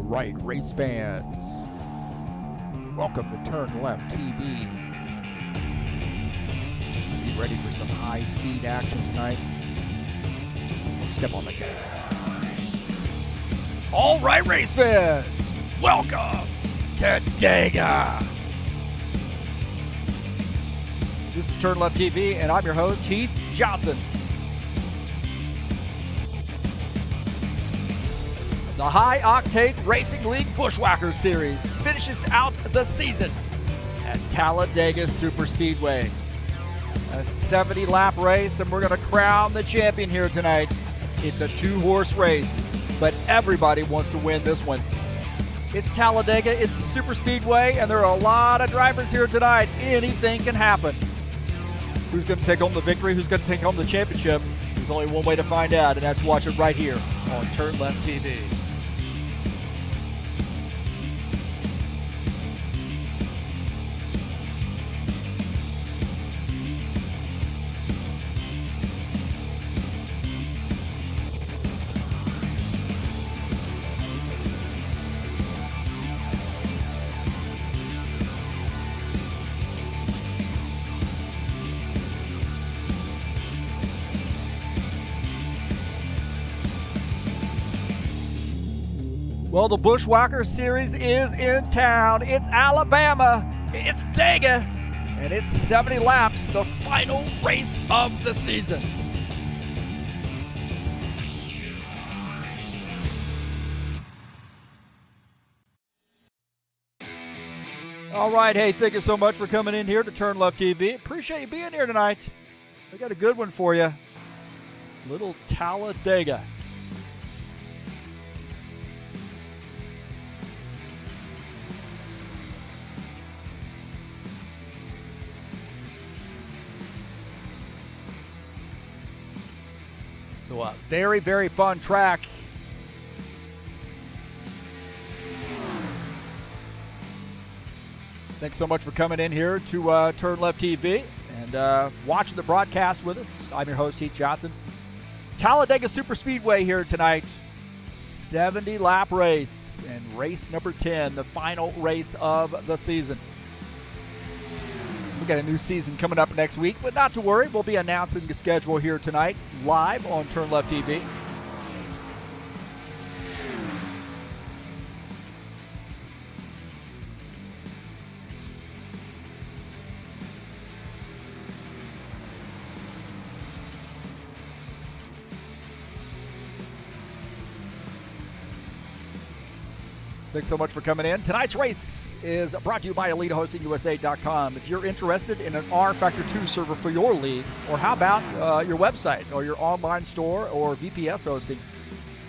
right, race fans. Welcome to TurnLeftTV. You ready for some high-speed action tonight? Step on the gas. All right, race fans. Welcome to Dega. This is TurnLeftTV, and I'm your host, Heath Johnson. The High Octane Racing League Buschwackers Series finishes out the season at Talladega Superspeedway. A 70-lap race, and we're going to crown the champion here tonight. It's a two-horse race, but everybody wants to win this one. It's Talladega, it's a superspeedway, and there are a lot of drivers here tonight. Anything can happen. Who's going to take home the victory? Who's going to take home the championship? There's only one way to find out, and that's watch it right here on TurnLeftTV. Well, the Buschwackers Series is in town. It's Alabama, it's Dega, and it's 70 laps, the final race of the season. All right, hey, thank you so much for coming in here to TurnLeftTV. Appreciate you being here tonight. We got a good one for you. Little Talladega. So a very, very fun track. Thanks so much for coming in here to TurnLeftTV and watching the broadcast with us. I'm your host, Heath Johnson. Talladega Superspeedway here tonight. 70-lap race and race number 10, the final race of the season. We got a new season coming up next week, but not to worry. We'll be announcing the schedule here tonight, live on TurnLeftTV. Thanks so much for coming in. Tonight's race is brought to you by EliteHostingUSA.com. If you're interested in an rFactor 2 server for your league, or how about your website or your online store or VPS hosting,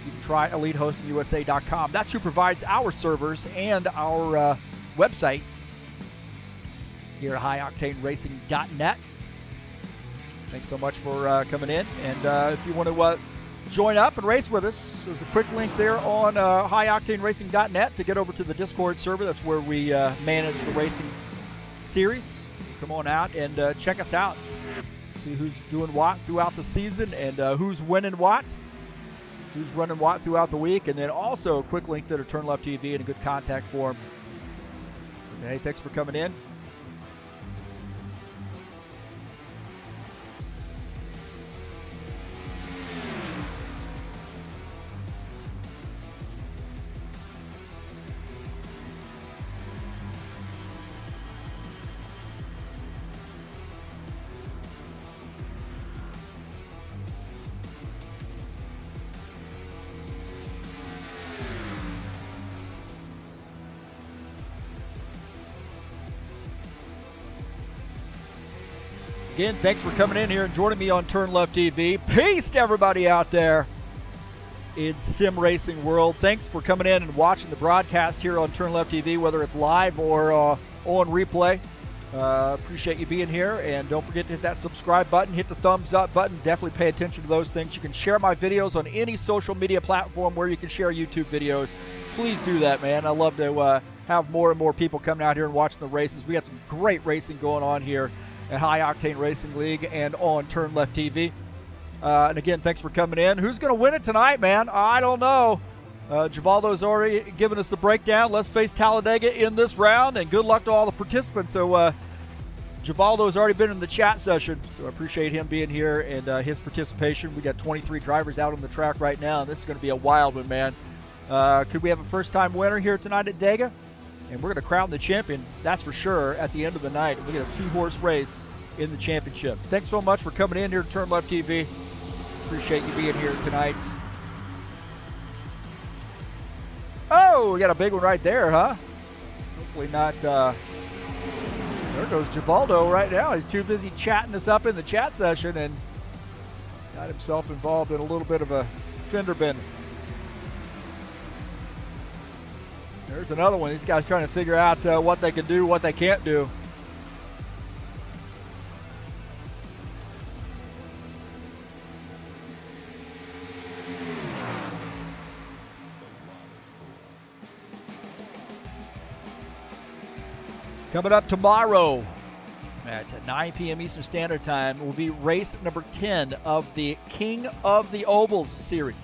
you can try EliteHostingUSA.com. That's who provides our servers and our website here at HighOctaneRacing.net. Thanks so much for coming in. And if you want to join up and race with us, there's a quick link there on HighOctaneRacing.net to get over to the Discord server. That's where we manage the racing series. Come on out and check us out. See who's doing what throughout the season and who's winning what, who's running what throughout the week. And then also a quick link there to TurnLeftTV and a good contact form. Hey, thanks for coming in. Again, thanks for coming in here and joining me on TurnLeftTV. Peace to everybody out there in sim racing world. Thanks for coming in and watching the broadcast here on TurnLeftTV, whether it's live or on replay. Appreciate you being here, and don't forget to hit that subscribe button, hit the thumbs up button. Definitely pay attention to those things. You can share my videos on any social media platform where you can share YouTube videos. Please do that, man. I love to have more and more people coming out here and watching the races. We got some great racing going on here at High Octane Racing League and on TurnLeftTV. And again, thanks for coming in. Who's going to win it tonight, man? I don't know. Givaldo's already given us the breakdown. Let's face Talladega in this round, and good luck to all the participants. So Givaldo's already been in the chat session, so I appreciate him being here and his participation. We got 23 drivers out on the track right now, and this is going to be a wild one, man. Could we have a first-time winner here tonight at Dega? And we're going to crown the champion, that's for sure, at the end of the night. We get a 2-horse race in the championship. Thanks so much for coming in here to TurnLeftTV. Appreciate you being here tonight. Oh, we got a big one right there, huh? Hopefully not. There goes Givaldo right now. He's too busy chatting us up in the chat session and got himself involved in a little bit of a fender bender. There's another one. These guys trying to figure out what they can do, what they can't do. Coming up tomorrow at 9 p.m. Eastern Standard Time will be race number 10 of the King of the Ovals series.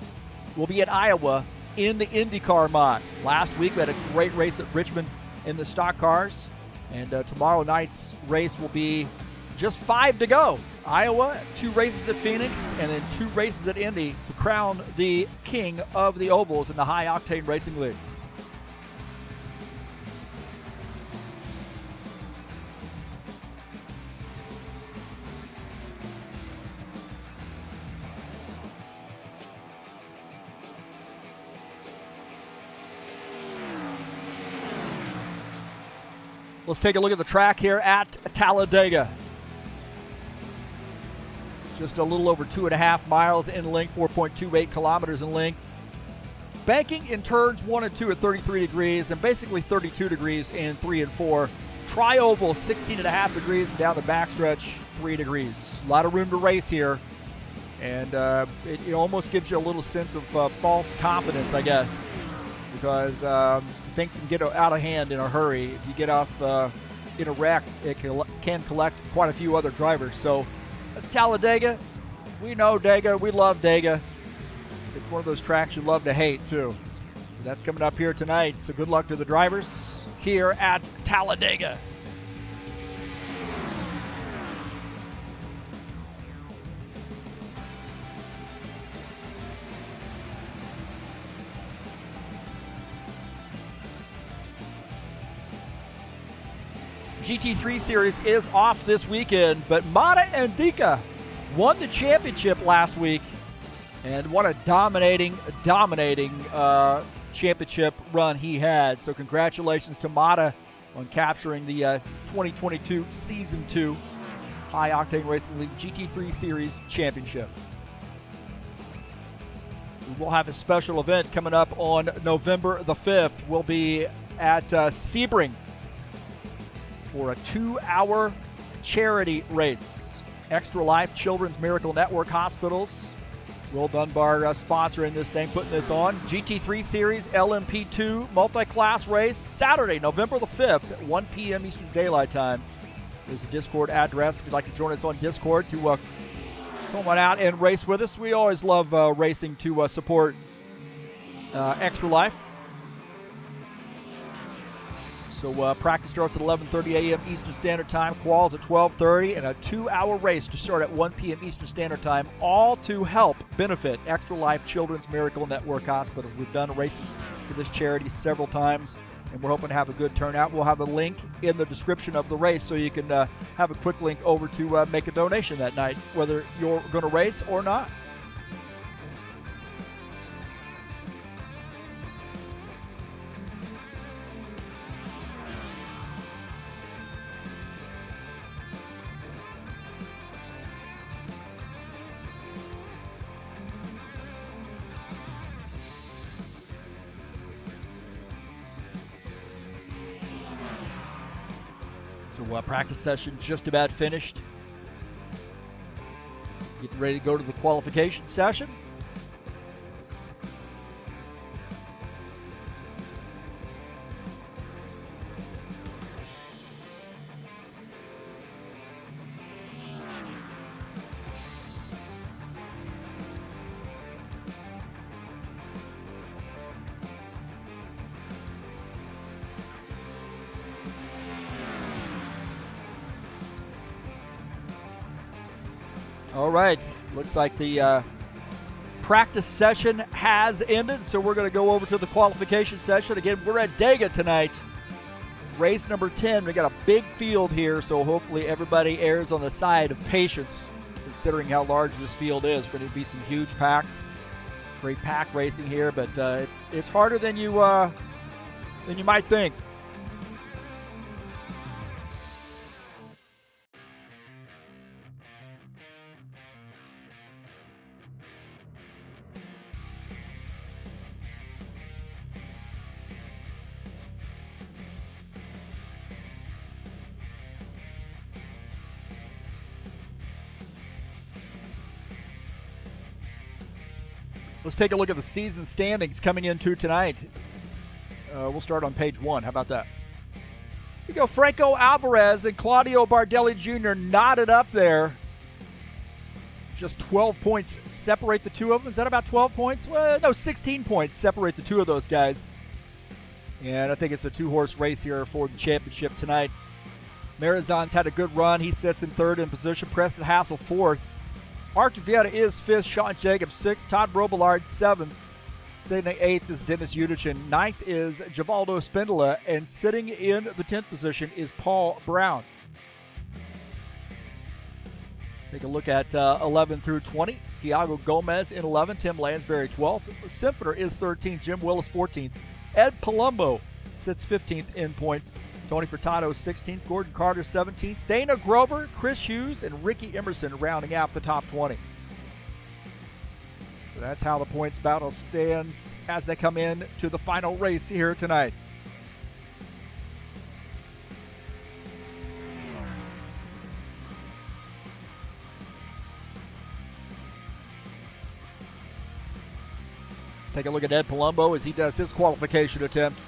We'll be in Iowa in the IndyCar mod. Last week we had a great race at Richmond in the stock cars, and tomorrow night's race will be just 5 to go. Iowa, 2 races at Phoenix, and then 2 races at Indy to crown the King of the Ovals in the High Octane Racing League. Let's take a look at the track here at Talladega. Just a little over 2.5 miles in length, 4.28 kilometers in length. Banking in turns 1 and 2 at 33 degrees and basically 32 degrees in 3 and 4. Tri-oval 16.5 degrees and down the backstretch 3 degrees. A lot of room to race here. And it almost gives you a little sense of false confidence, I guess, because things can get out of hand in a hurry. If you get off in a wreck, it can collect quite a few other drivers. So that's Talladega. We know Dega. We love Dega. It's one of those tracks you love to hate, too. So that's coming up here tonight. So good luck to the drivers here at Talladega. GT3 Series is off this weekend, but Mata and Dega won the championship last week, and what a dominating championship run he had. So congratulations to Mata on capturing the 2022 Season 2 High Octane Racing League GT3 Series Championship. We will have a special event coming up on November the 5th. We'll be at Sebring for a 2-hour charity race. Extra Life Children's Miracle Network Hospitals, Will Dunbar sponsoring this thing, putting this on. GT3 Series LMP2 multi-class race, Saturday, November the 5th at 1 p.m. Eastern Daylight Time. There's a Discord address if you'd like to join us on Discord to come on out and race with us. We always love racing to support Extra Life. So practice starts at 11:30 a.m. Eastern Standard Time, quals at 12:30, and a 2-hour race to start at 1 p.m. Eastern Standard Time, all to help benefit Extra Life Children's Miracle Network Hospitals. We've done races for this charity several times, and we're hoping to have a good turnout. We'll have a link in the description of the race so you can have a quick link over to make a donation that night, whether you're going to race or not. So practice session just about finished. Getting ready to go to the qualification session. All right. Looks like the practice session has ended, so we're going to go over to the qualification session. Again, we're at Dega tonight. It's race number 10. We got a big field here, so hopefully everybody errs on the side of patience, considering how large this field is. Going to be some huge packs. Great pack racing here, but it's harder than you might think. Let's take a look at the season standings coming into tonight. We'll start on page 1. How about that? We go Franco Alvarez and Claudio Bardelli Jr. knotted up there. Just 12 points separate the two of them. Is that about 12 points? Well, no, 16 points separate the two of those guys. And I think it's a two-horse race here for the championship tonight. Marizan's had a good run. He sits in third in position. Preston Hassel fourth. Archer Vieta is fifth. Sean Jacobs sixth. Todd Robillard seventh. Sitting eighth is Dennis Udichin. Ninth is Givaldo Spindola. And sitting in the 10th position is Paul Brown. Take a look at 11 through 20. Tiago Gomez in 11. Tim Lansbury 12th. Simfner is 13th. Jim Willis 14th. Ed Palumbo sits 15th in points. Tony Furtado 16th, Gordon Carter 17th, Dana Grover, Chris Hughes, and Ricky Emerson rounding out the top 20. So that's how the points battle stands as they come in to the final race here tonight. Take a look at Ed Palumbo as he does his qualification attempt.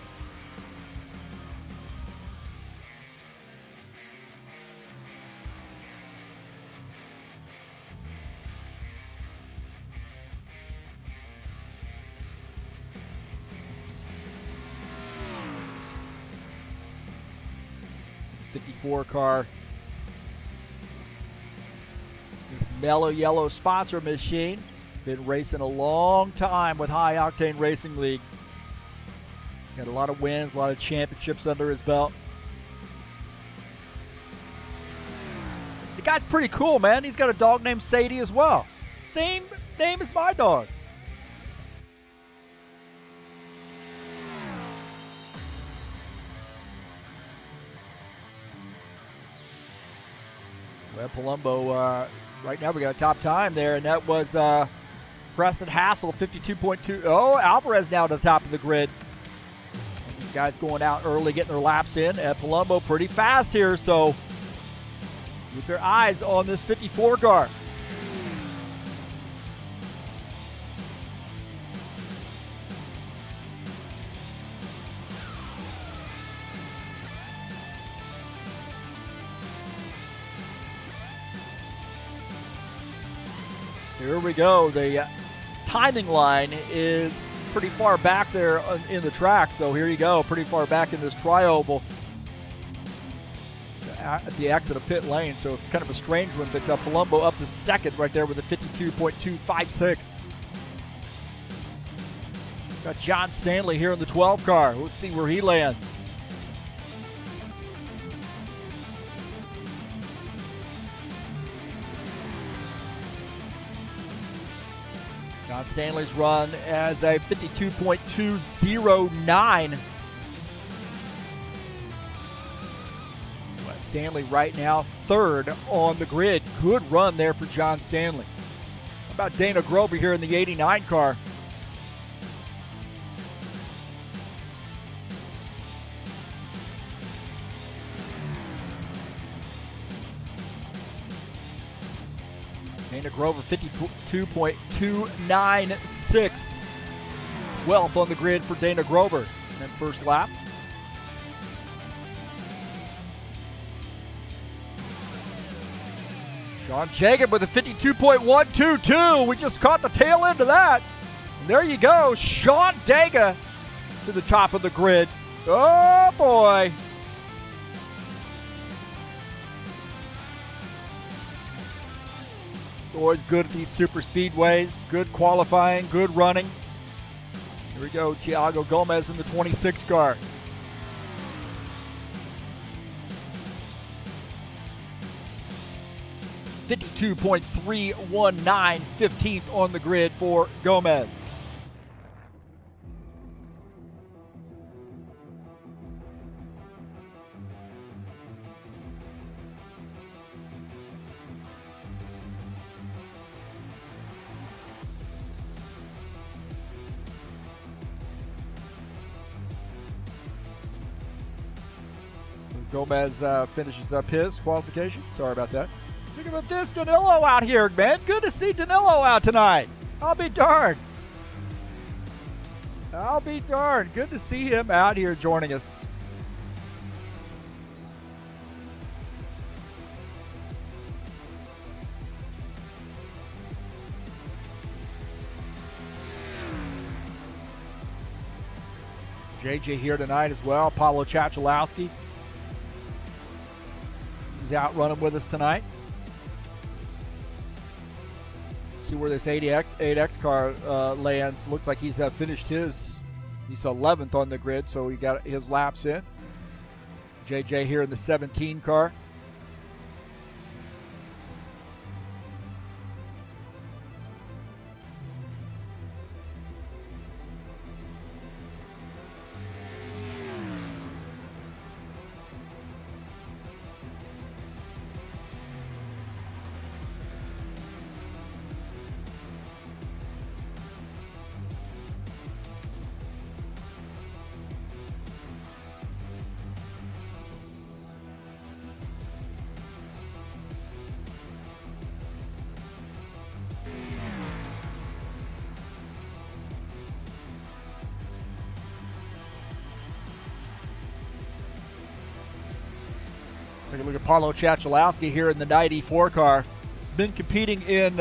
Car. This mellow yellow sponsor machine. Been racing a long time with High Octane Racing League. Got a lot of wins, a lot of championships under his belt. The guy's pretty cool, man. He's got a dog named Sadie as well. Same name as my dog. Well, Palumbo, right now we got a top time there, and that was Preston Hassel, 52.2. Oh, Alvarez now to the top of the grid. And these guys going out early, getting their laps in. And Palumbo pretty fast here, so keep your eyes on this 54 car. Here we go. The timing line is pretty far back there in the track. So here you go, pretty far back in this tri-oval at the exit of pit lane. So it's kind of a strange one, but Palumbo up to second right there with a 52.256. Got John Stanley here in the 12 car. Let's see where he lands. John Stanley's run as a 52.209. Stanley right now third on the grid. Good run there for John Stanley. How about Dana Grover here in the 89 car? Dana Grover 52.296. 12th on the grid for Dana Grover. And then first lap. Sean Jacob with a 52.122. We just caught the tail end of that. And there you go. Sean Dega to the top of the grid. Oh boy. Always good at these super speedways. Good qualifying, good running. Here we go, Thiago Gomez in the 26 car. .319, 15th on the grid for Gomez. Gomez finishes up his qualification. Sorry about that. Look at this Danilo out here, man. Good to see Danilo out tonight. I'll be darned. I'll be darned. Good to see him out here joining us. JJ here tonight as well. Paulo Chachalowski. He's out running with us tonight. See where this 8X car lands. Looks like he's finished his. He's 11th on the grid, so he got his laps in. JJ here in the 17 car. Take a look at Paulo Chachalowski here in the 94 car. Been competing in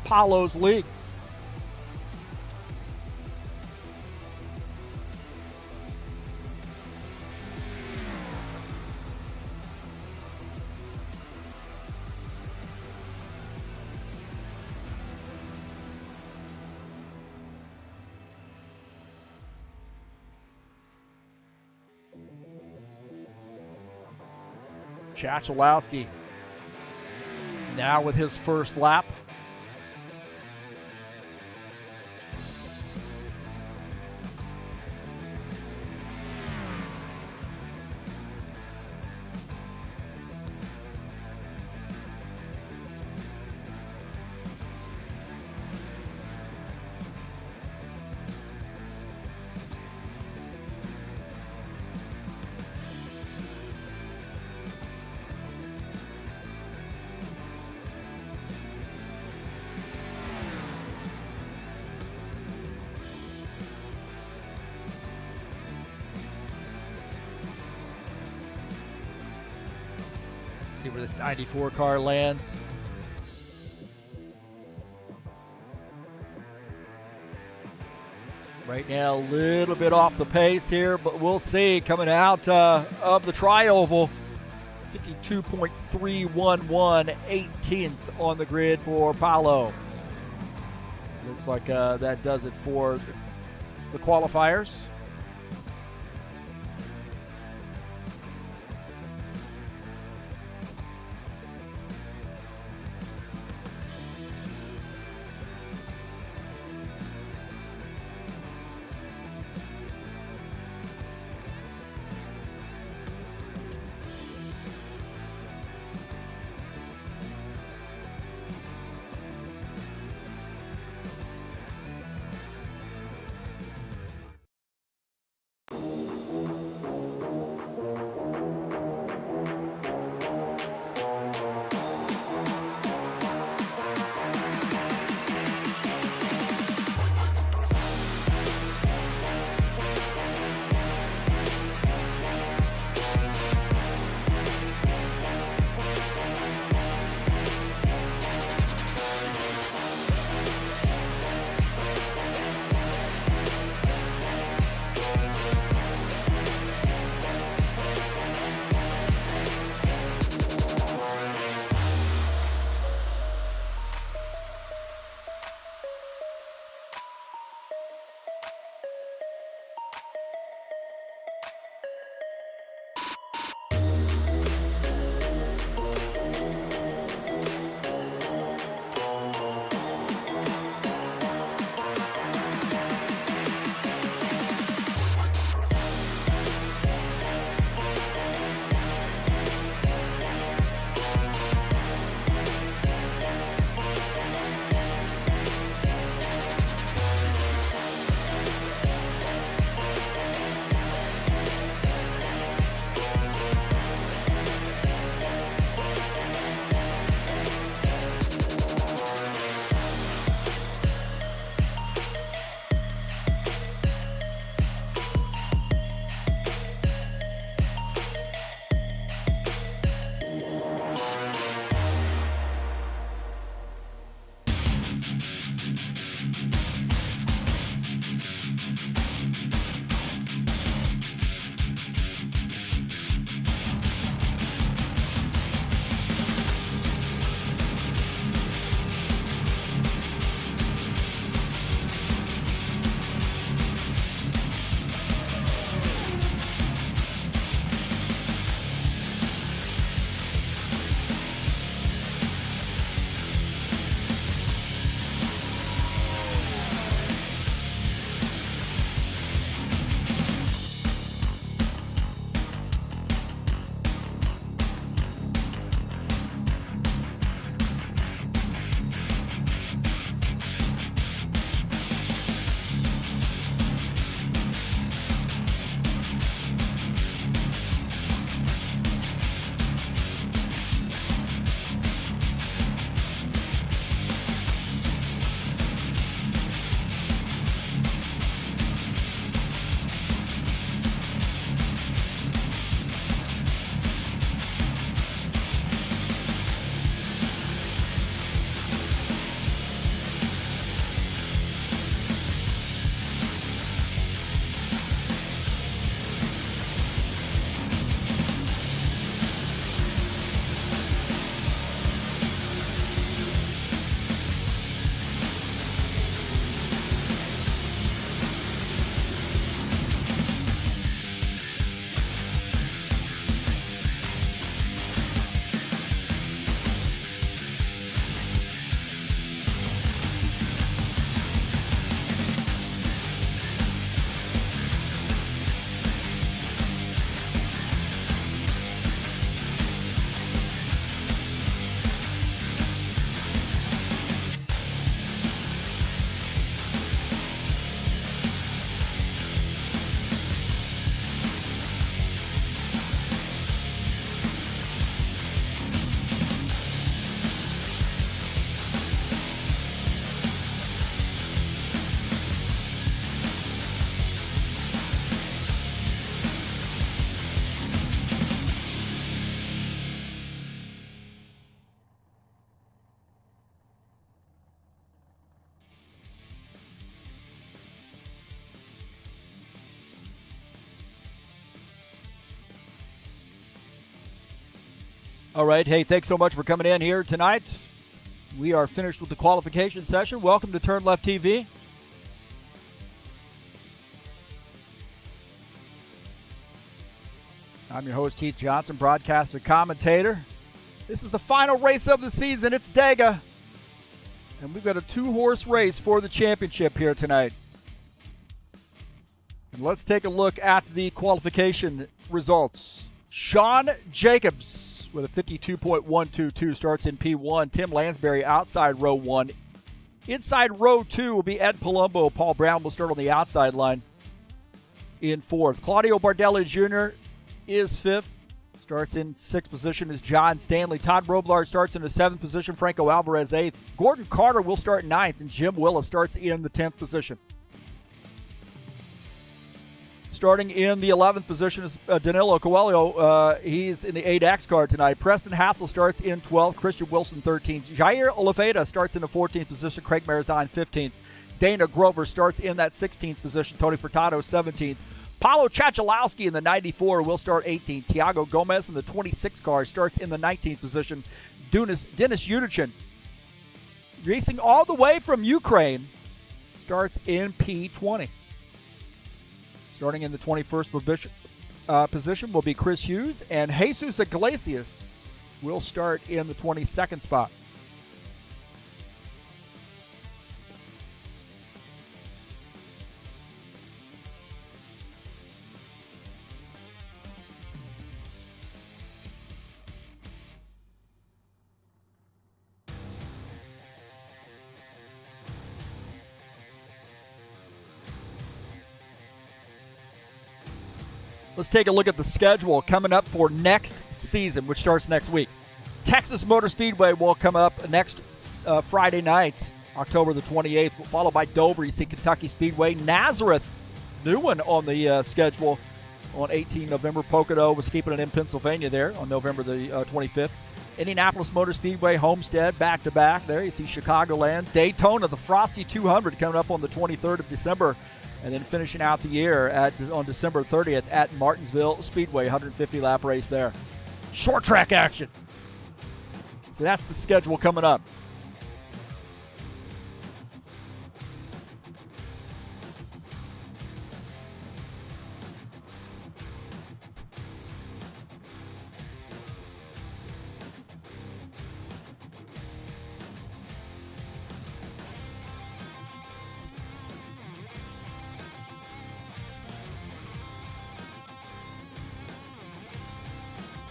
Paulo's league. Chachalowski now with his first lap. See where this 94 car lands. Right now, a little bit off the pace here, but we'll see. Coming out of the tri-oval, 52.311, 18th on the grid for Paulo. Looks like that does it for the qualifiers. All right. Hey, thanks so much for coming in here tonight. We are finished with the qualification session. Welcome to TurnLeftTV. I'm your host, Heath Johnson, broadcaster, commentator. This is the final race of the season. It's Dega. And we've got a 2-horse race for the championship here tonight. And let's take a look at the qualification results. Sean Jacobs with a 52.122 starts in P1. Tim Lansbury outside row 1. Inside row 2 will be Ed Palumbo. Paul Brown will start on the outside line in 4th. Claudio Bardelli Jr. is 5th. Starts in 6th position is John Stanley. Todd Robillard starts in the 7th position. Franco Alvarez 8th. Gordon Carter will start 9th. And Jim Willis starts in the 10th position. Starting in the 11th position is Danilo Coelho. He's in the 8X car tonight. Preston Hassel starts in 12th. Christian Wilson 13th. Jair Oliveda starts in the 14th position. Craig Marizine 15th. Dana Grover starts in that 16th position. Tony Furtado 17th. Paulo Chachalowski in the 94 will start 18th. Tiago Gomez in the 26 car starts in the 19th position. Dennis Yunichin, racing all the way from Ukraine, starts in P20. Starting in the 21st position will be Chris Hughes, and Jesus Iglesias will start in the 22nd spot. Let's take a look at the schedule coming up for next season, which starts next week. Texas Motor Speedway will come up next Friday night, October the 28th, followed by Dover. You see Kentucky Speedway. Nazareth, new one on the schedule on 18 November. Pocono was keeping it in Pennsylvania there on November the 25th. Indianapolis Motor Speedway, Homestead, back-to-back there. You see Chicagoland. Daytona, the Frosty 200 coming up on the 23rd of December. And then finishing out the year on December 30th at Martinsville Speedway, 150-lap race there. Short track action. So that's the schedule coming up.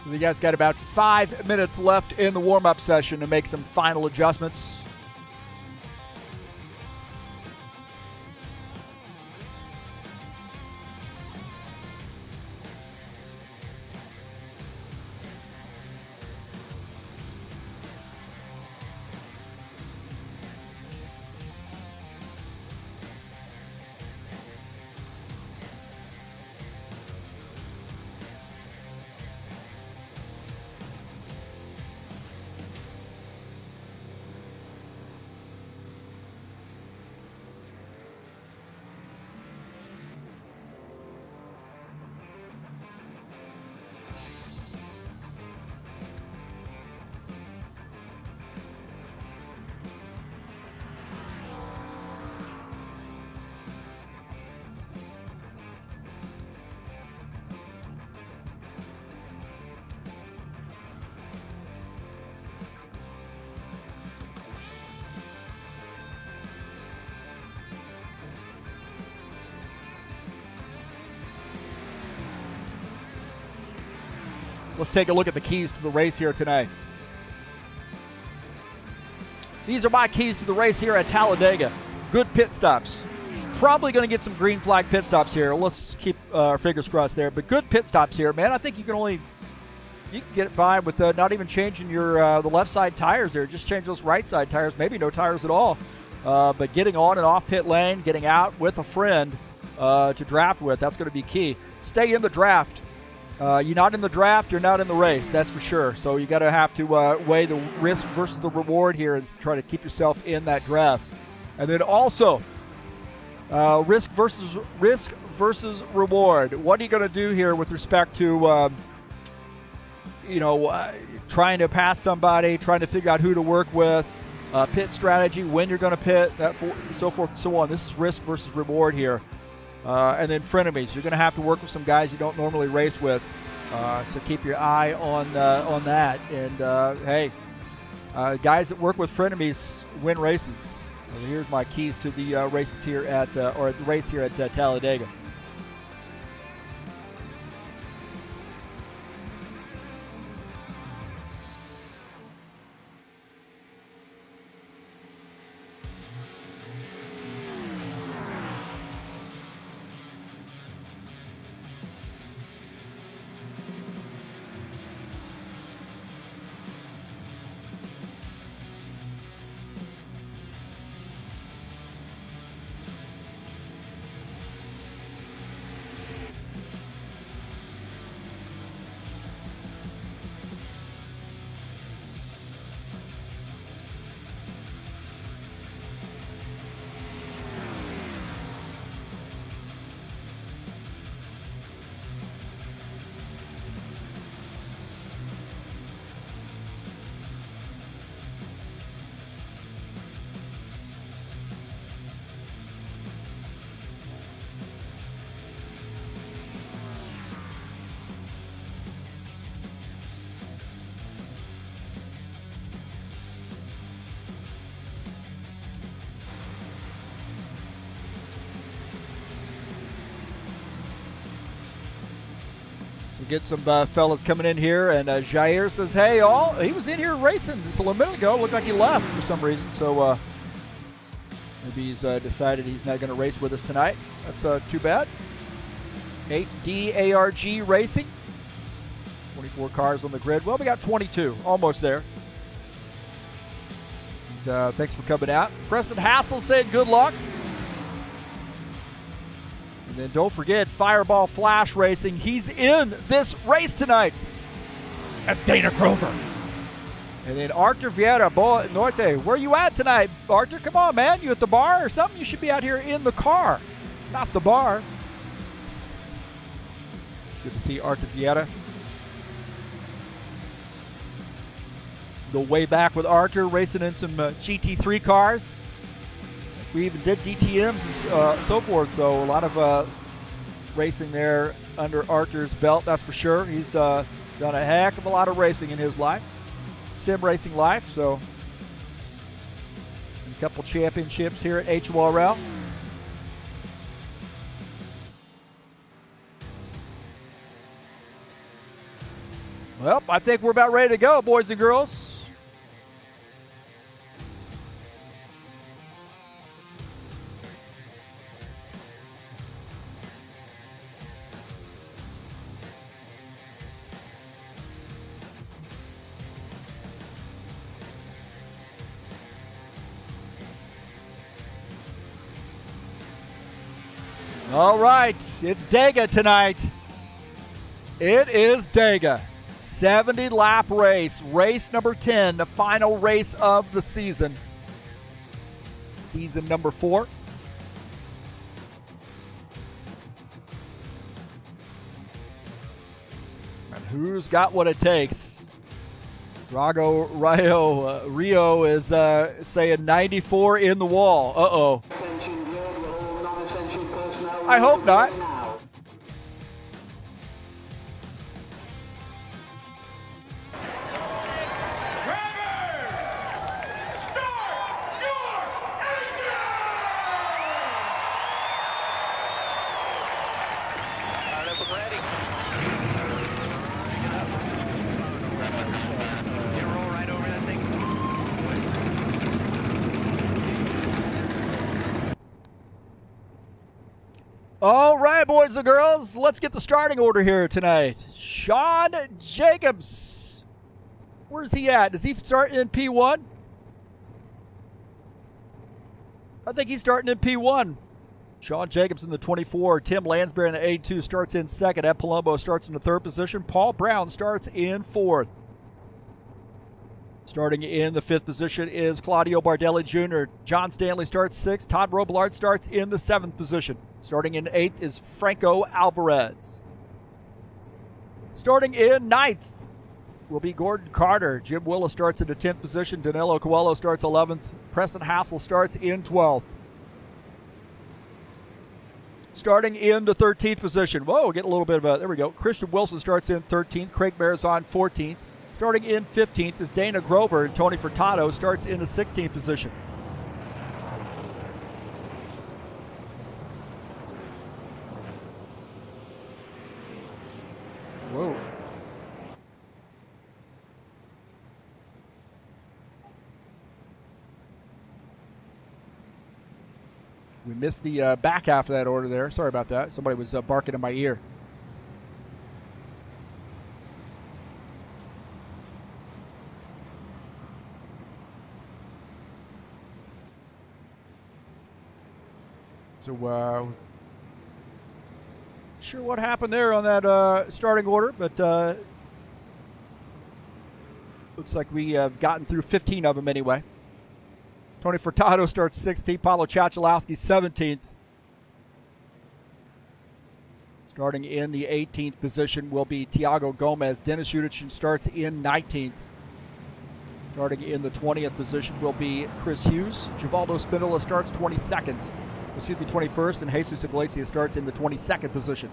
You guys got about 5 minutes left in the warm-up session to make some final adjustments. Let's take a look at the keys to the race here tonight. These are my keys to the race here at Talladega. Good pit stops. Probably going to get some green flag pit stops here. Let's keep our fingers crossed there. But good pit stops here, man. I think you can get it by with not even changing your the left side tires there. Just change those right side tires. Maybe no tires at all. But getting on and off pit lane, getting out with a friend to draft with, that's going to be key. Stay in the draft. You're not in the draft, you're not in the race, that's for sure. So you got to have to weigh the risk versus the reward here and try to keep yourself in that draft. And then also, risk versus reward. What are you going to do here with respect to trying to pass somebody, trying to figure out who to work with, pit strategy, when you're going to pit, so forth and so on. This is risk versus reward here. And then frenemies. You're going to have to work with some guys you don't normally race with. So keep your eye on that. And hey, guys that work with frenemies win races. And here's my keys to the races here the race here at Talladega. Get some fellas coming in here, and Jair says, hey, all. He was in here racing just a little minute ago. Looked like he left for some reason, so maybe he's decided he's not going to race with us tonight. That's too bad. HDARG Racing. 24 cars on the grid. Well, we got 22. Almost there. And, thanks for coming out. Preston Hassel said good luck. And then don't forget Fireball Flash Racing. He's in this race tonight. That's Dana Grover. And then Arthur Vieira, Boa Norte. Where you at tonight, Arthur? Come on, man. You at the bar or something? You should be out here in the car, not the bar. Good to see Arthur Vieira. Go way back with Arthur, racing in some GT3 cars. We even did DTMs and so forth, so a lot of racing there under Arthur's belt, that's for sure. He's done a heck of a lot of racing in his life, sim racing life, so a couple championships here at HORL. Well, I think we're about ready to go, boys and girls. All right, it's Dega tonight. It is Dega. 70-lap race, race number 10, the final race of the season. Season number 4. And who's got what it takes? Drago Rio is saying 94 in the wall. Uh-oh. I hope not. All right, boys and girls, let's get the starting order here tonight. Sean Jacobs. Where's he at? Does he start in P1? I think he's starting in P1. Sean Jacobs in the 24. Tim Lansbury in the 82 starts in second. Ed Palumbo starts in the third position. Paul Brown starts in fourth. Starting in the fifth position is Claudio Bardelli Jr. John Stanley starts sixth. Todd Robillard starts in the seventh position. Starting in eighth is Franco Alvarez. Starting in ninth will be Gordon Carter. Jim Willis starts in the 10th position. Danilo Coelho starts 11th. Preston Hassel starts in 12th. Starting in the 13th position. Whoa, get a little bit of a, there we go. Christian Wilson starts in 13th. Craig Marizon 14th. Starting in 15th is Dana Grover, and Tony Furtado starts in the 16th position. Whoa. We missed the back half of that order there. Sorry about that. Somebody was barking in my ear. So, sure what happened there on that starting order, but looks like we have gotten through 15 of them anyway. Tony Furtado starts 16th. Paulo Chachalowski 17th. Starting in the 18th position will be Tiago Gomez. Dennis Udichin starts in 19th. Starting in the 20th position will be Chris Hughes. Givaldo Spindola starts 22nd. 21st, and Jesus Iglesias starts in the 22nd position.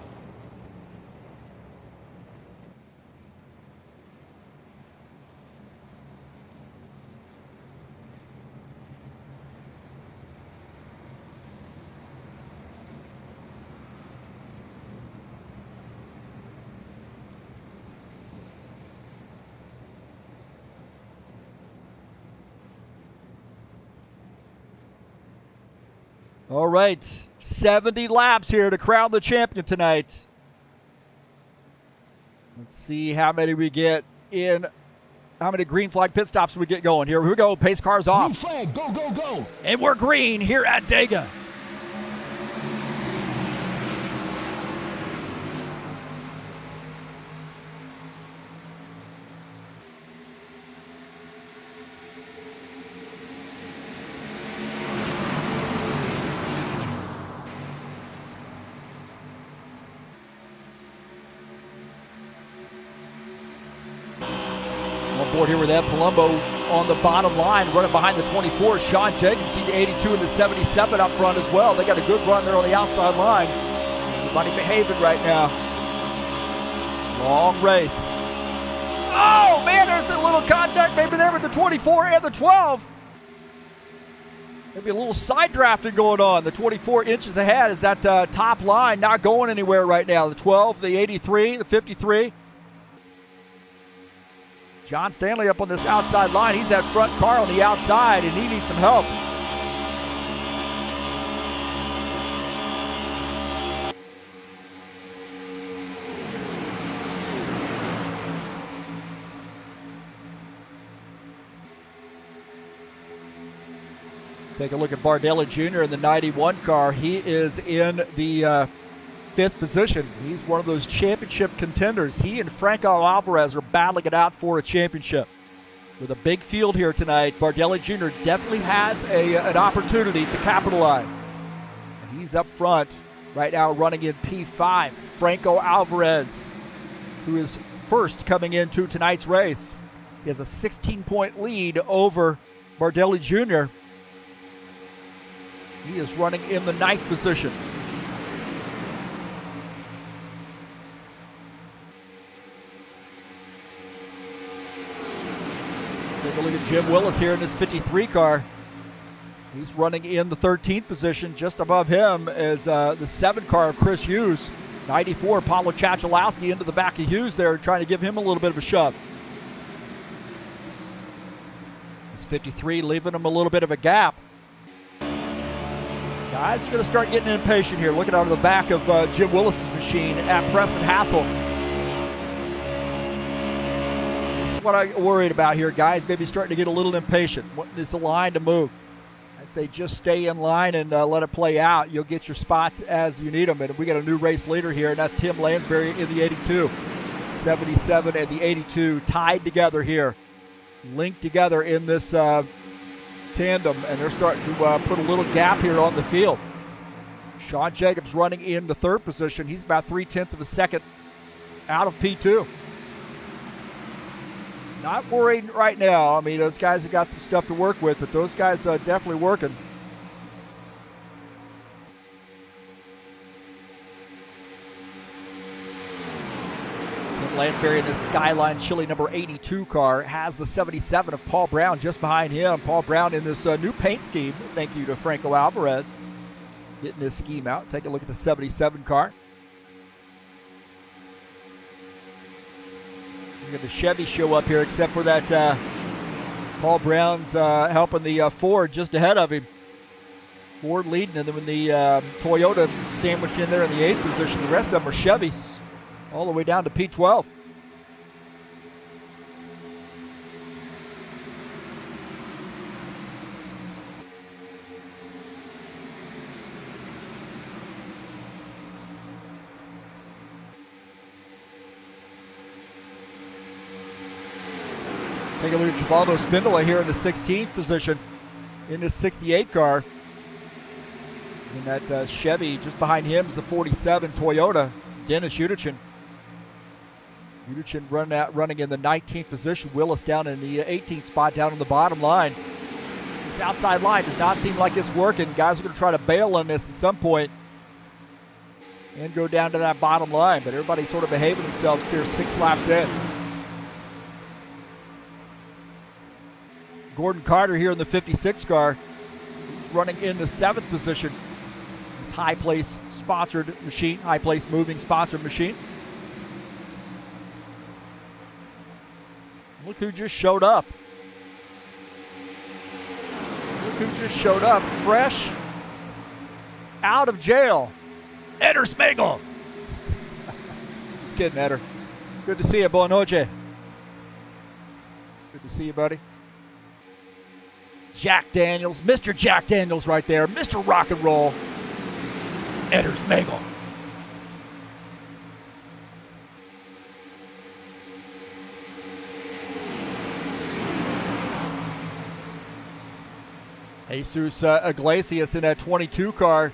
All right, 70 laps here to crown the champion tonight. Let's see how many we get in, how many green flag pit stops we get going. Here we go, pace cars off. Green flag, go, go, go. And we're green here at Dega. Board here with Ed Palumbo on the bottom line, running behind the 24. Sean Jacobs, the 82 and the 77 up front as well. They got a good run there on the outside line. Everybody behaving right now. Long race. Oh, man, there's a little contact maybe there with the 24 and the 12. Maybe a little side drafting going on. The 24 inches ahead is that top line not going anywhere right now. The 12, the 83, the 53. John Stanley up on this outside line. He's that front car on the outside, and he needs some help. Take a look at Bardelli Jr. in the 91 car. He is in the 5th position. He's one of those championship contenders. He and Franco Alvarez are battling it out for a championship. With a big field here tonight, Bardelli Jr. definitely has an opportunity to capitalize. And he's up front right now running in P5. Franco Alvarez, who is first coming into tonight's race. He has a 16-point lead over Bardelli Jr. He is running in the 9th position. Take a look at Jim Willis here in his 53 car. He's running in the 13th position. Just above him is the 7 car of Chris Hughes. 94, Paulo Chachalowski into the back of Hughes there, trying to give him a little bit of a shove. This 53 leaving him a little bit of a gap. Guys are going to start getting impatient here. Looking out of the back of Jim Willis's machine at Preston Hassel. What I'm worried about here, guys, maybe starting to get a little impatient. What is the line to move? I say just stay in line and let it play out. You'll get your spots as you need them. And we got a new race leader here, and that's Tim Lansbury in the 82. 77 and the 82 tied together here, linked together in this tandem, and they're starting to put a little gap here on the field. Sean Jacobs running in the 3rd position. He's about 0.3 of a second out of P2. Not worried right now. I mean, those guys have got some stuff to work with, but those guys are definitely working. Lansbury in this Skyline Chili number 82 car has the 77 of Paul Brown just behind him. Paul Brown in this new paint scheme. Thank you to Franco Alvarez getting this scheme out. Take a look at the 77 car. Look at the Chevy show up here, except for that Paul Brown's helping the Ford just ahead of him. Ford leading, and then when the Toyota sandwiched in there in the 8th position, the rest of them are Chevys. All the way down to P12. Take a look at Givaldo Spindola here in the 16th position in this 68 car. In that Chevy, just behind him is the 47 Toyota, Dennis Udichin. Udichin running in the 19th position. Willis down in the 18th spot down on the bottom line. This outside line does not seem like it's working. Guys are going to try to bail on this at some point and go down to that bottom line. But everybody's sort of behaving themselves here 6 laps in. Gordon Carter here in the 56 car. He's running in the 7th position. This high place sponsored machine, high place moving sponsored machine. Look who just showed up. Look who just showed up, fresh out of jail. Eder Smagel. Just kidding, Eder. Good to see you, boa noche. Good to see you, buddy. Jack Daniels, Mr. Jack Daniels right there, Mr. Rock and Roll. Eder Smagel. Jesus Iglesias in that 22 car.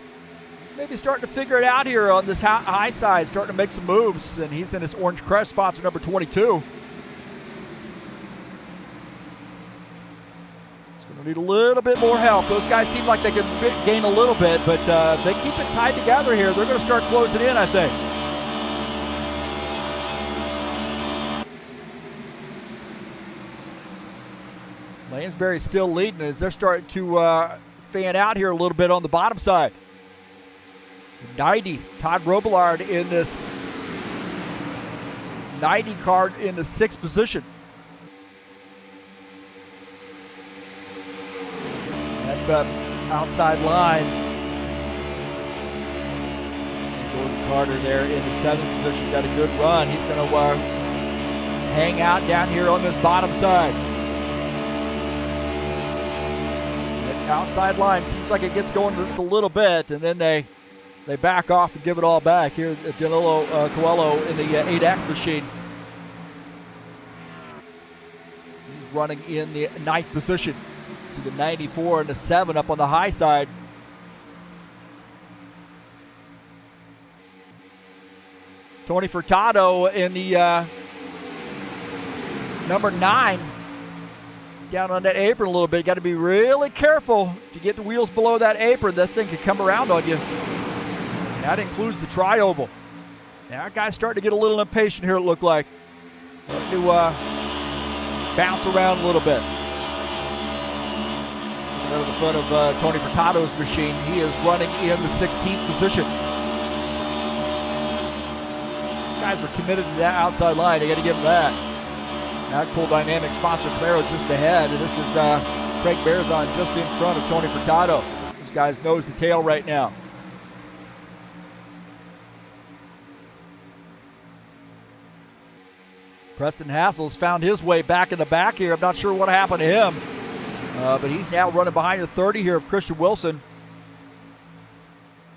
He's maybe starting to figure it out here on this high side, starting to make some moves, and he's in his Orange Crest sponsor number 22. It's going to need a little bit more help. Those guys seem like they could gain a little bit, but they keep it tied together here. They're going to start closing in, I think. Lansbury's still leading as they're starting to fan out here a little bit on the bottom side. 90, Todd Robillard in this 90 car in the 6th position. That outside line. Gordon Carter there in the 7th position, got a good run. He's going to hang out down here on this bottom side. Outside line seems like it gets going just a little bit, and then they back off and give it all back. Here Danilo Coelho in the 8X machine. He's running in the 9th position. See the 94 and the 7 up on the high side. Tony Furtado in the number 9. Down on that apron a little bit. Got to be really careful. If you get the wheels below that apron, that thing could come around on you. That includes the tri-oval. Now, that guy's starting to get a little impatient here, it looked like. Starting to bounce around a little bit. Looking over the front of Tony Furtado's machine. He is running in the 16th position. Guys are committed to that outside line. They got to give them that. Cool Dynamics sponsor Claro just ahead, and this is Craig Bearzon just in front of Tony Furtado. This guy's nose to tail right now. Preston Hassel's found his way back in the back here. I'm not sure what happened to him, but he's now running behind the 30 here of Christian Wilson.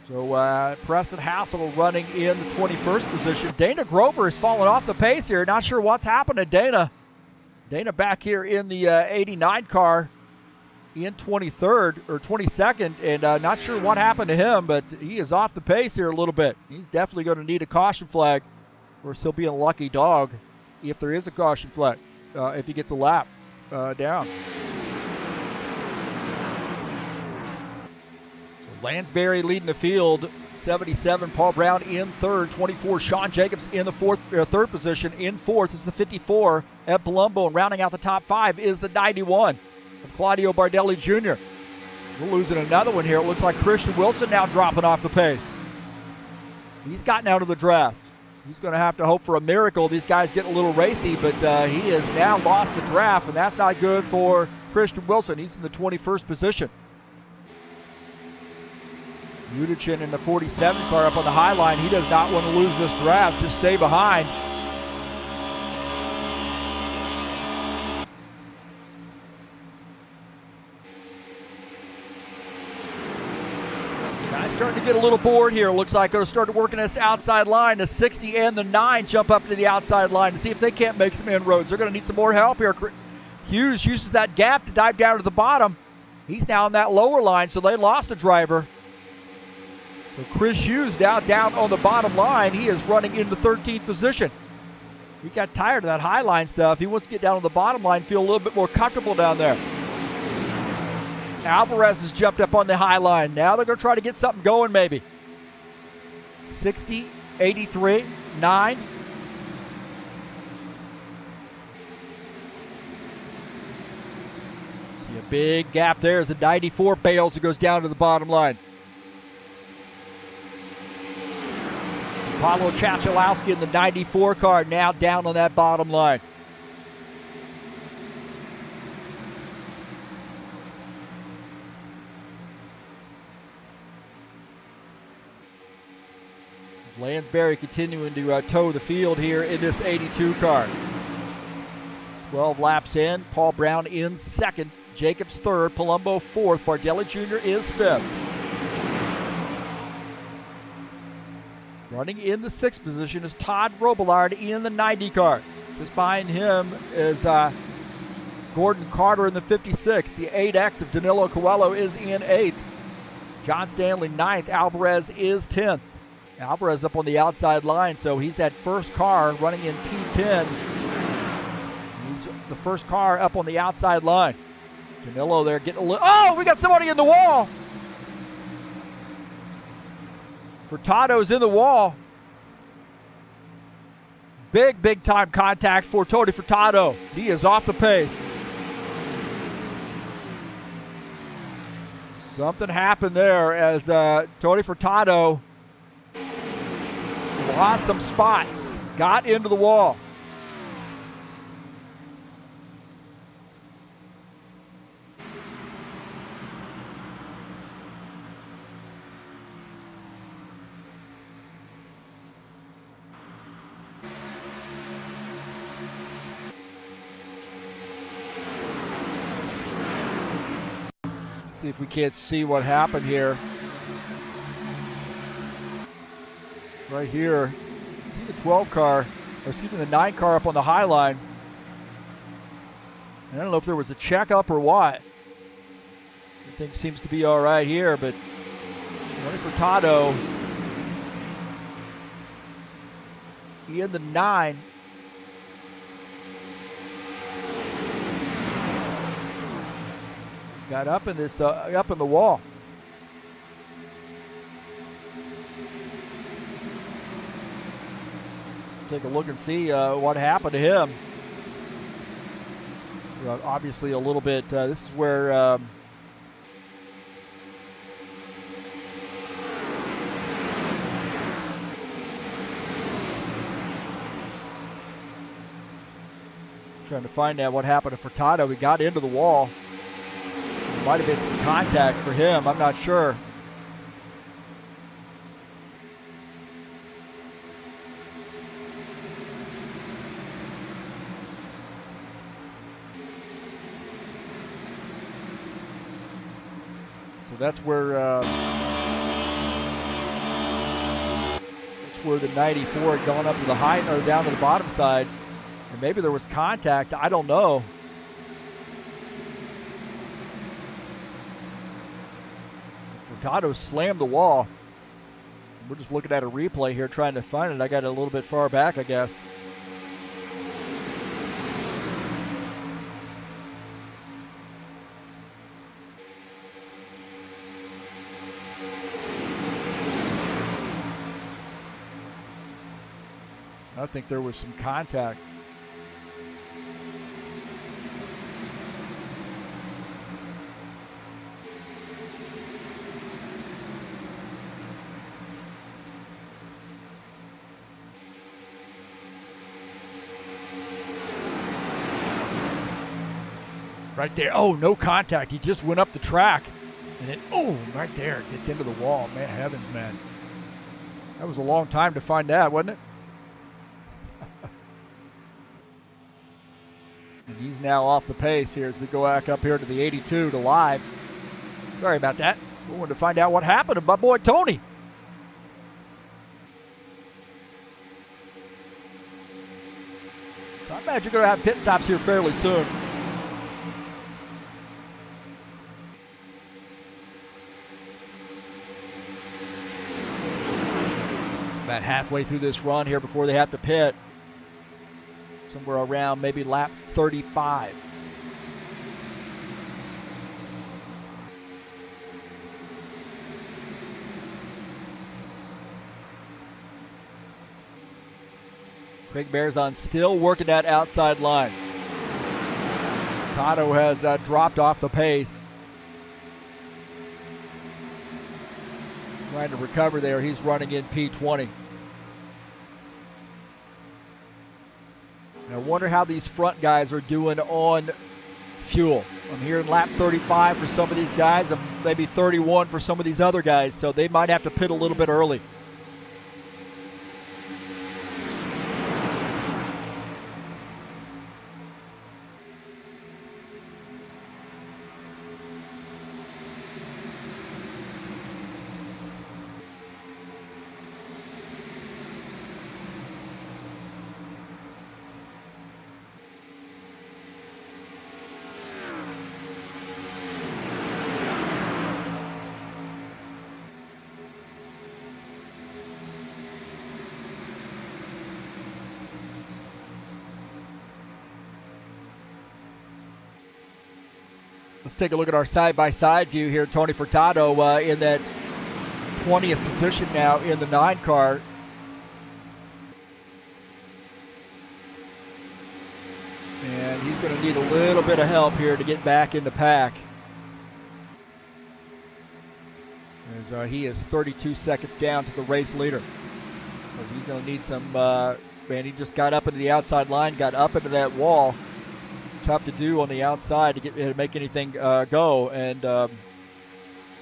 So Preston Hassel running in the 21st position. Dana Grover has fallen off the pace here. Not sure what's happened to Dana. Dana back here in the 89 car in 23rd or 22nd, and not sure what happened to him, but he is off the pace here a little bit. He's definitely going to need a caution flag, or he'll be a lucky dog if there is a caution flag. if he gets a lap down. So Lansbury leading the field, 77. Paul Brown in third, 24. Sean Jacobs in the third position. In fourth is the 54, Ed Palumbo. And rounding out the top 5 is the 91 of Claudio Bardelli Jr. We're losing another one here. It looks like Christian Wilson now dropping off the pace. He's gotten out of the draft. He's going to have to hope for a miracle. These guys get a little racy, but he has now lost the draft, and that's not good for Christian Wilson. He's in the 21st position. Udichin in the 47 car up on the high line. He does not want to lose this draft. Just stay behind. Guys starting to get a little bored here. Looks like they're starting working this outside line. The 60 and the 9 jump up to the outside line to see if they can't make some inroads. They're going to need some more help here. Hughes uses that gap to dive down to the bottom. He's now on that lower line, so they lost a driver. So Chris Hughes now down on the bottom line. He is running in the 13th position. He got tired of that high line stuff. He wants to get down on the bottom line, feel a little bit more comfortable down there. Alvarez has jumped up on the high line. Now they're going to try to get something going maybe. 60, 83, 9. See a big gap there as the 94 bails and goes down to the bottom line. Paulo Chachalowski in the 94 car now down on that bottom line. Lansbury continuing to tow the field here in this 82 car. 12 laps in. Paul Brown in second. Jacobs third. Palumbo fourth. Bardelli Jr. is fifth. Running in the 6th position is Todd Robillard in the 90 car. Just behind him is Gordon Carter in the 56. The 8X of Danilo Coelho is in 8th. John Stanley 9th. Alvarez is 10th. Alvarez up on the outside line, so he's that first car running in P10. He's the first car up on the outside line. Danilo there getting a little... Oh, we got somebody in the wall! Furtado's in the wall. Big time contact for Tony Furtado. He is off the pace. Something happened there as Tony Furtado lost some spots, got into the wall. See if we can't see what happened here. Right here, see the 12 car, or excuse me, the 9 car up on the high line. I don't know if there was a checkup or what. Everything seems to be all right here, but Tony Furtado in the 9. Got up in this, up in the wall. Take a look and see what happened to him. Obviously, a little bit. This is where trying to find out what happened to Furtado. He got into the wall. Might have been some contact for him. I'm not sure. So that's where the 94 had gone up to the height or down to the bottom side, and maybe there was contact. I don't know. Furtado slammed the wall. We're just looking at a replay here trying to find it. I got it a little bit far back, I guess. I think there was some contact. Right there. Oh, no contact. He just went up the track. And then, oh, right there. Gets into the wall. Man, heavens, man. That was a long time to find that, wasn't it? And he's now off the pace here as we go back up here to the 82 to live. Sorry about that. We wanted to find out what happened to my boy Tony. So I imagine you're going to have pit stops here fairly soon. About halfway through this run here before they have to pit. Somewhere around maybe lap 35. Craig Bearzon still working that outside line. Tato has dropped off the pace. Trying to recover there. He's running in P20. And I wonder how these front guys are doing on fuel. I'm hearing lap 35 for some of these guys, and maybe 31 for some of these other guys, so they might have to pit a little bit early. Let's take a look at our side-by-side view here. Tony Furtado in that 20th position now in the 9 car. And he's going to need a little bit of help here to get back in the pack. As he is 32 seconds down to the race leader. So he's going to need some, man, he just got up into the outside line, got up into that wall. Tough to do on the outside to make anything go, and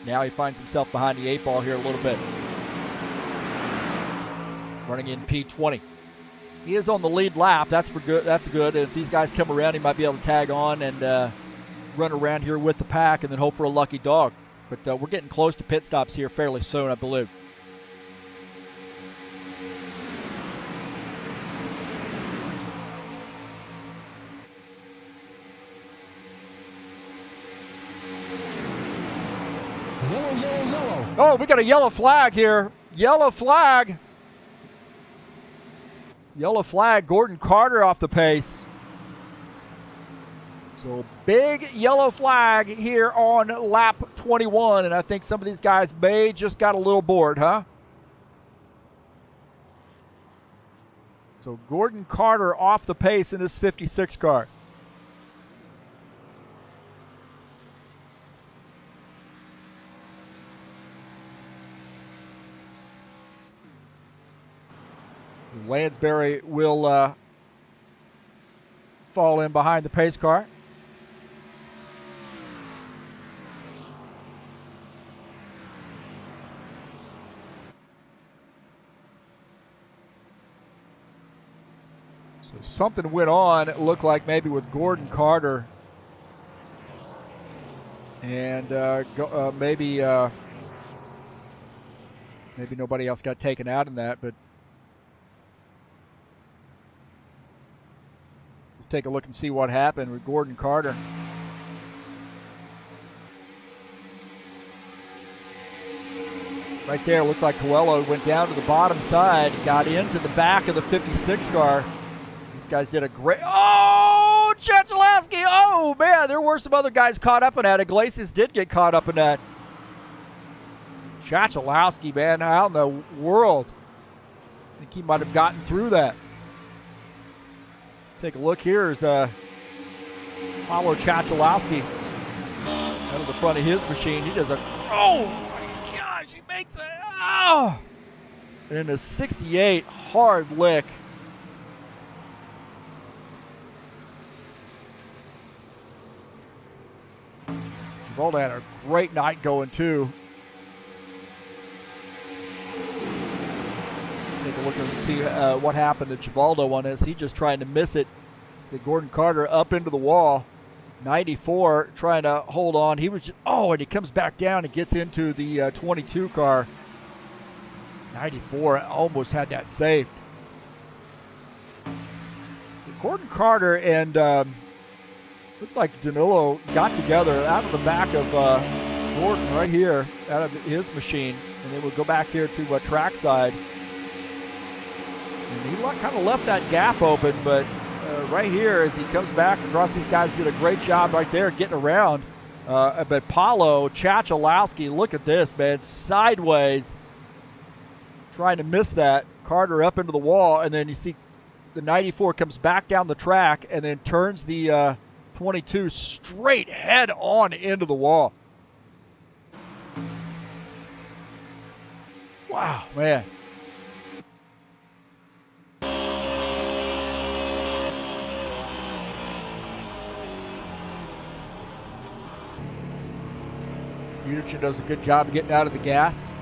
now he finds himself behind the 8 ball here a little bit. Running in P20. He is on the lead lap. That's good. That's good. And if these guys come around, he might be able to tag on and run around here with the pack, and then hope for a lucky dog. But we're getting close to pit stops here fairly soon, I believe. Yellow. Oh, we got a yellow flag here. Yellow flag. Yellow flag. Gordon Carter off the pace. So big yellow flag here on lap 21. And I think some of these guys may just got a little bored, huh? So Gordon Carter off the pace in this 56 car. Lansbury will fall in behind the pace car. So something went on, it looked like maybe with Gordon Carter. And maybe nobody else got taken out in that, but take a look and see what happened with Gordon Carter. Right there, looked like Coelho went down to the bottom side, got into the back of the 56 car. These guys did a great, oh, Chechalowski, oh man, there were some other guys caught up in that. Iglesias did get caught up in that. Chechalowski, man, how in the world? I think he might have gotten through that. Take a look here is Paolo Chachalowski out of the front of his machine. He does a, oh my gosh, he makes a, oh! And a 68 hard lick. Givaldo had a great night going too. Take a look and see what happened to Givaldo on this. He just trying to miss it. So Gordon Carter up into the wall. 94 trying to hold on. He was just, oh, and he comes back down and gets into the 22 car. 94 almost had that saved. So Gordon Carter and looked like Danilo got together out of the back of Gordon right here, out of his machine, and they would go back here to trackside. And he kind of left that gap open, but right here as he comes back across, these guys did a great job right there getting around. But Paolo Chachalowski, look at this, man, sideways, trying to miss that. Carter up into the wall, and then you see the 94 comes back down the track and then turns the 22 straight head on into the wall. Wow, man. Uderchin does a good job of getting out of the gas.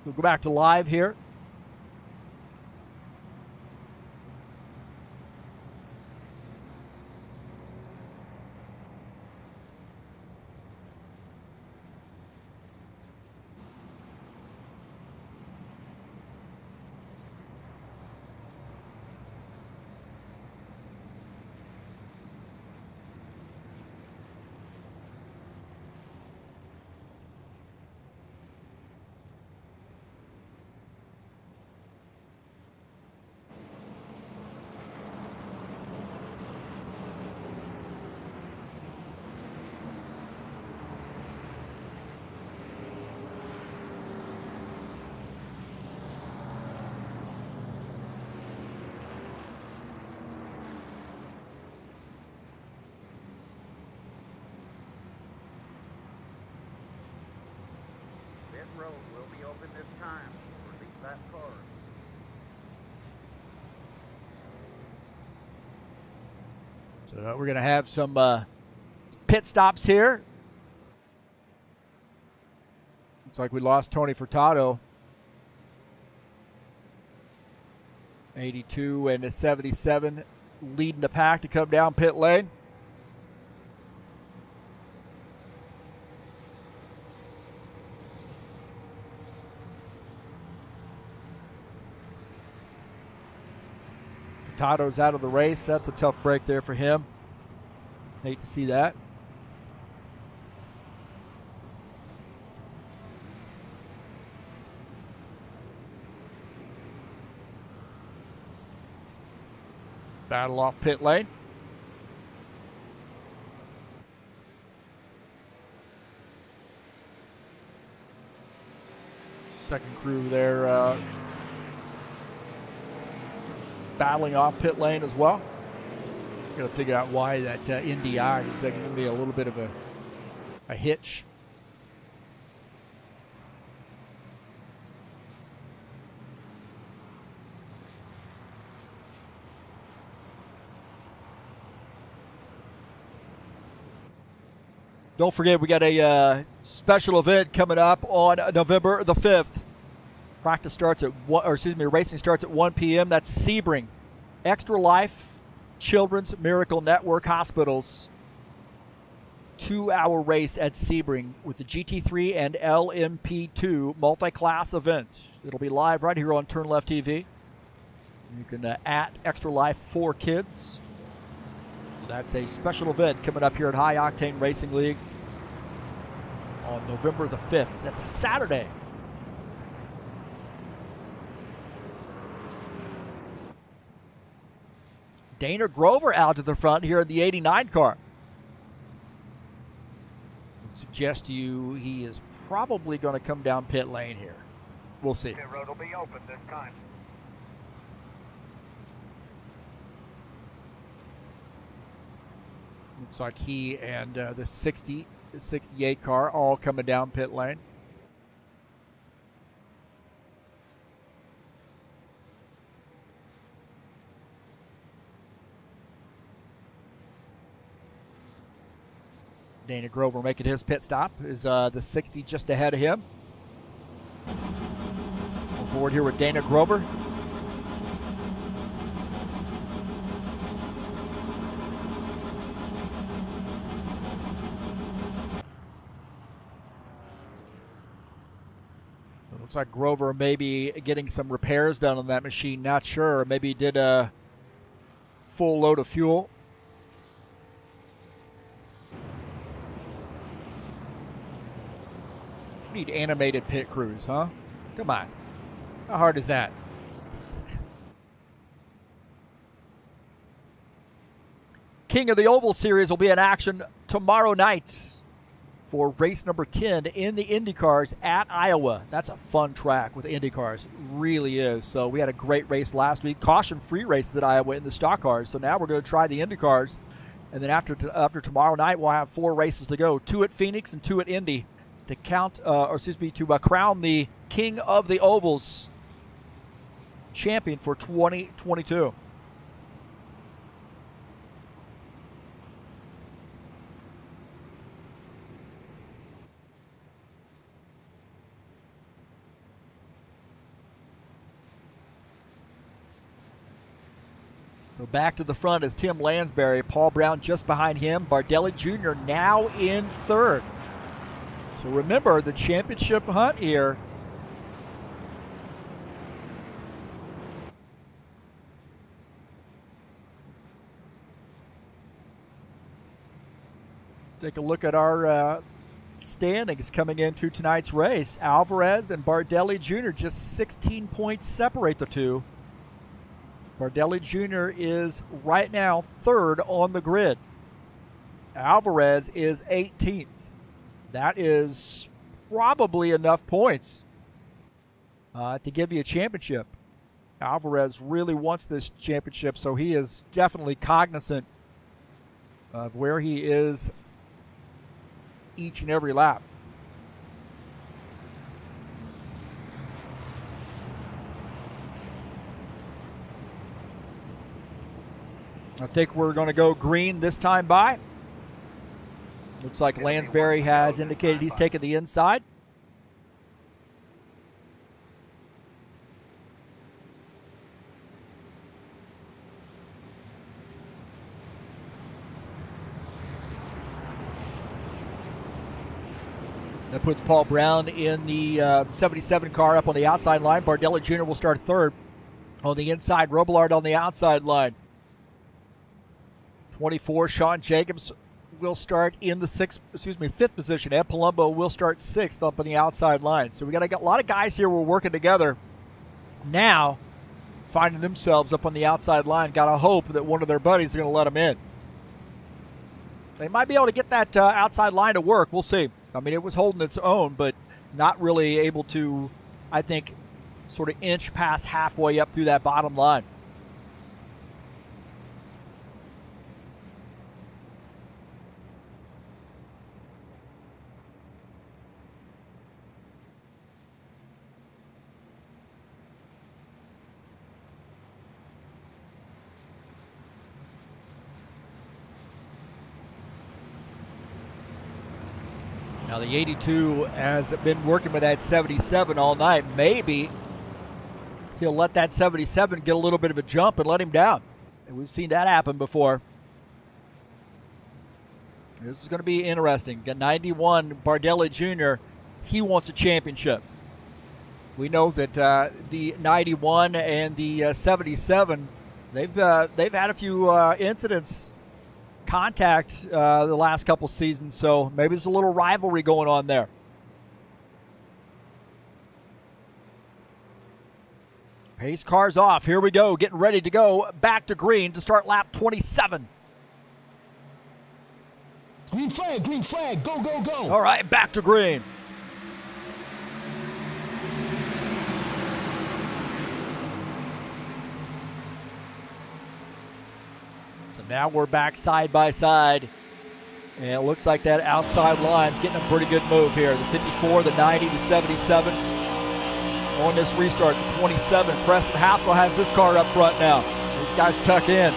We'll go back to live here. Road will be open this time for these lap cars. So we're going to have some pit stops here. Looks like we lost Tony Furtado. 82 and a 77 leading the pack to come down pit lane. Furtado's out of the race. That's a tough break there for him. Hate to see that. Battle off pit lane. Second crew there battling off pit lane as well. Got to figure out why that NDI is going to be a little bit of a hitch. Don't forget, we got a special event coming up on November the 5th. Practice starts at racing starts at 1 p.m. That's Sebring. Extra Life Children's Miracle Network Hospitals. 2-hour race at Sebring with the GT3 and LMP2 multi-class event. It'll be live right here on TurnLeftTV. You can at Extra Life for Kids. That's a special event coming up here at High Octane Racing League on November the 5th. That's a Saturday. Dana Grover out to the front here in the 89 car. Would suggest to you he is probably going to come down pit lane here. We'll see. Pit road will be open this time. Looks like he and the 68 car all coming down pit lane. Dana Grover making his pit stop. Is the 60 just ahead of him. On board here with Dana Grover. It looks like Grover may be getting some repairs done on that machine. Not sure. Maybe he did a full load of fuel. Need animated pit crews, huh? Come on. How hard is that? King of the Oval Series will be in action tomorrow night for race number 10 in the IndyCars at Iowa. That's a fun track with IndyCars. It really is. So we had a great race last week. Caution-free races at Iowa in the stock cars. So now we're going to try the IndyCars. And then after tomorrow night, we'll have 4 races to go. 2 at Phoenix and 2 at Indy. To crown the King of the Ovals champion for 2022. So back to the front is Tim Lansbury. Paul Brown just behind him. Bardelli Jr. now in third. So remember, the championship hunt here. Take a look at our standings coming into tonight's race. Alvarez and Bardelli Jr. just 16 points separate the two. Bardelli Jr. is right now third on the grid. Alvarez is 18th. That is probably enough points to give you a championship. Alvarez really wants this championship, so he is definitely cognizant of where he is each and every lap. I think we're going to go green this time by. Looks like Lansbury has indicated he's taking the inside. That puts Paul Brown in the 77 car up on the outside line. Bardelli Jr. will start third on the inside. Robillard on the outside line. 24, Sean Jacobs will start in the fifth position. Ed Palumbo will start sixth up on the outside line. So we got a lot of guys here. We're working together now, finding themselves up on the outside line. Got to hope that one of their buddies is going to let them in. They might be able to get that outside line to work. We'll see. I mean, it was holding its own, but not really able to, I think, sort of inch past halfway up through that bottom line. Now the 82 has been working with that 77 all night. Maybe he'll let that 77 get a little bit of a jump and let him down. And we've seen that happen before. This is going to be interesting. Got 91, Bardelli Jr., he wants a championship. We know that the 91 and the 77, they've had a few incidents, contact the last couple seasons, so maybe there's a little rivalry going on there. Pace cars off. Here we go. Getting ready to go back to green to start lap 27. Green flag, go, go, go. All right, back to green. So now we're back side by side. And it looks like that outside line's getting a pretty good move here. The 54, the 90, the 77. On this restart, the 27. Preston Hassel has this car up front now. These guys tuck in.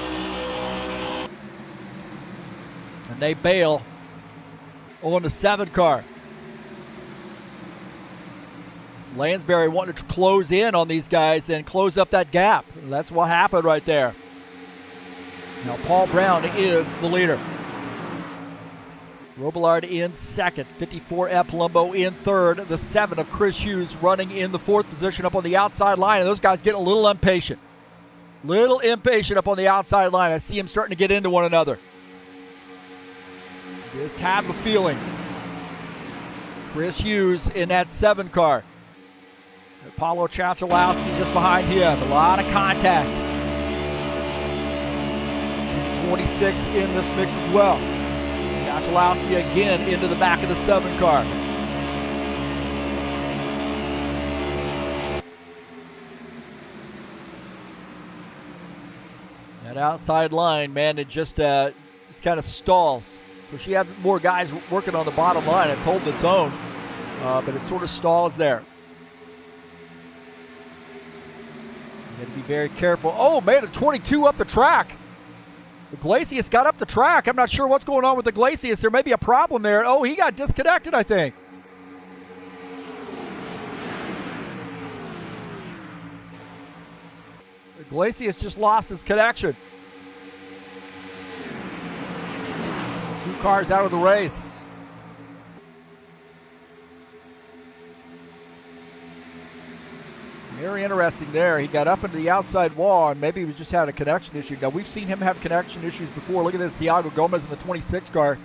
And they bail on the 7 car. Lansbury wanted to close in on these guys and close up that gap. That's what happened right there. Now Paul Brown is the leader. Robillard in second, 54 F. Palumbo in third, the 7 of Chris Hughes running in the 4th position up on the outside line, and those guys getting a little impatient. Little impatient up on the outside line. I see them starting to get into one another. Just have a feeling. Chris Hughes in that 7 car. Apollo Chachalowski just behind him. A lot of contact. 26 in this mix as well. Chachalowski again into the back of the 7 car. That outside line, man, it just kind of stalls. Because you have more guys working on the bottom line. It's holding its own, but it sort of stalls there. You got to be very careful. Oh, man, a 22 up the track. Iglesias got up the track. I'm not sure what's going on with Iglesias. There may be a problem there. Oh, he got disconnected, I think. Iglesias just lost his connection. 2 cars out of the race. Very interesting there. He got up into the outside wall, and maybe he was just having a connection issue. Now, we've seen him have connection issues before. Look at this, Thiago Gomez in the 26 car.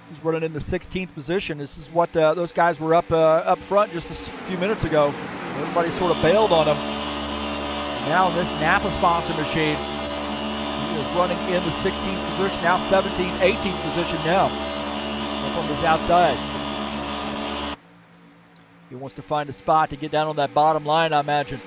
He's running in the 16th position. This is what those guys were up front just a few minutes ago. Everybody sort of bailed on him. Now in this Napa sponsor machine, he is running in the 16th position, now 17th, 18th position now. Up on this outside. He wants to find a spot to get down on that bottom line, I imagine.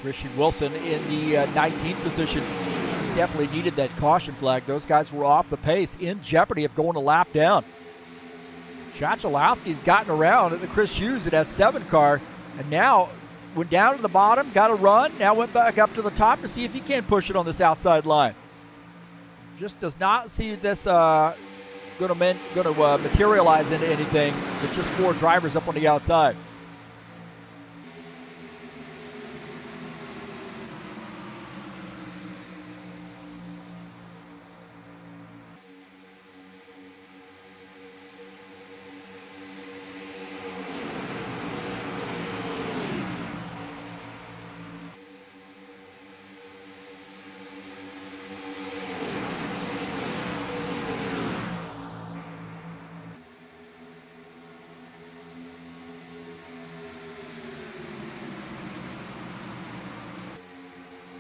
Christian Wilson in the 19th position. He definitely needed that caution flag. Those guys were off the pace, in jeopardy of going a lap down. Chachalowski's gotten around at the Chris Hughes in that 7 car, and now went down to the bottom, got a run, now went back up to the top to see if he can push it on this outside line. Just does not see this going to materialize into anything. It's just 4 drivers up on the outside.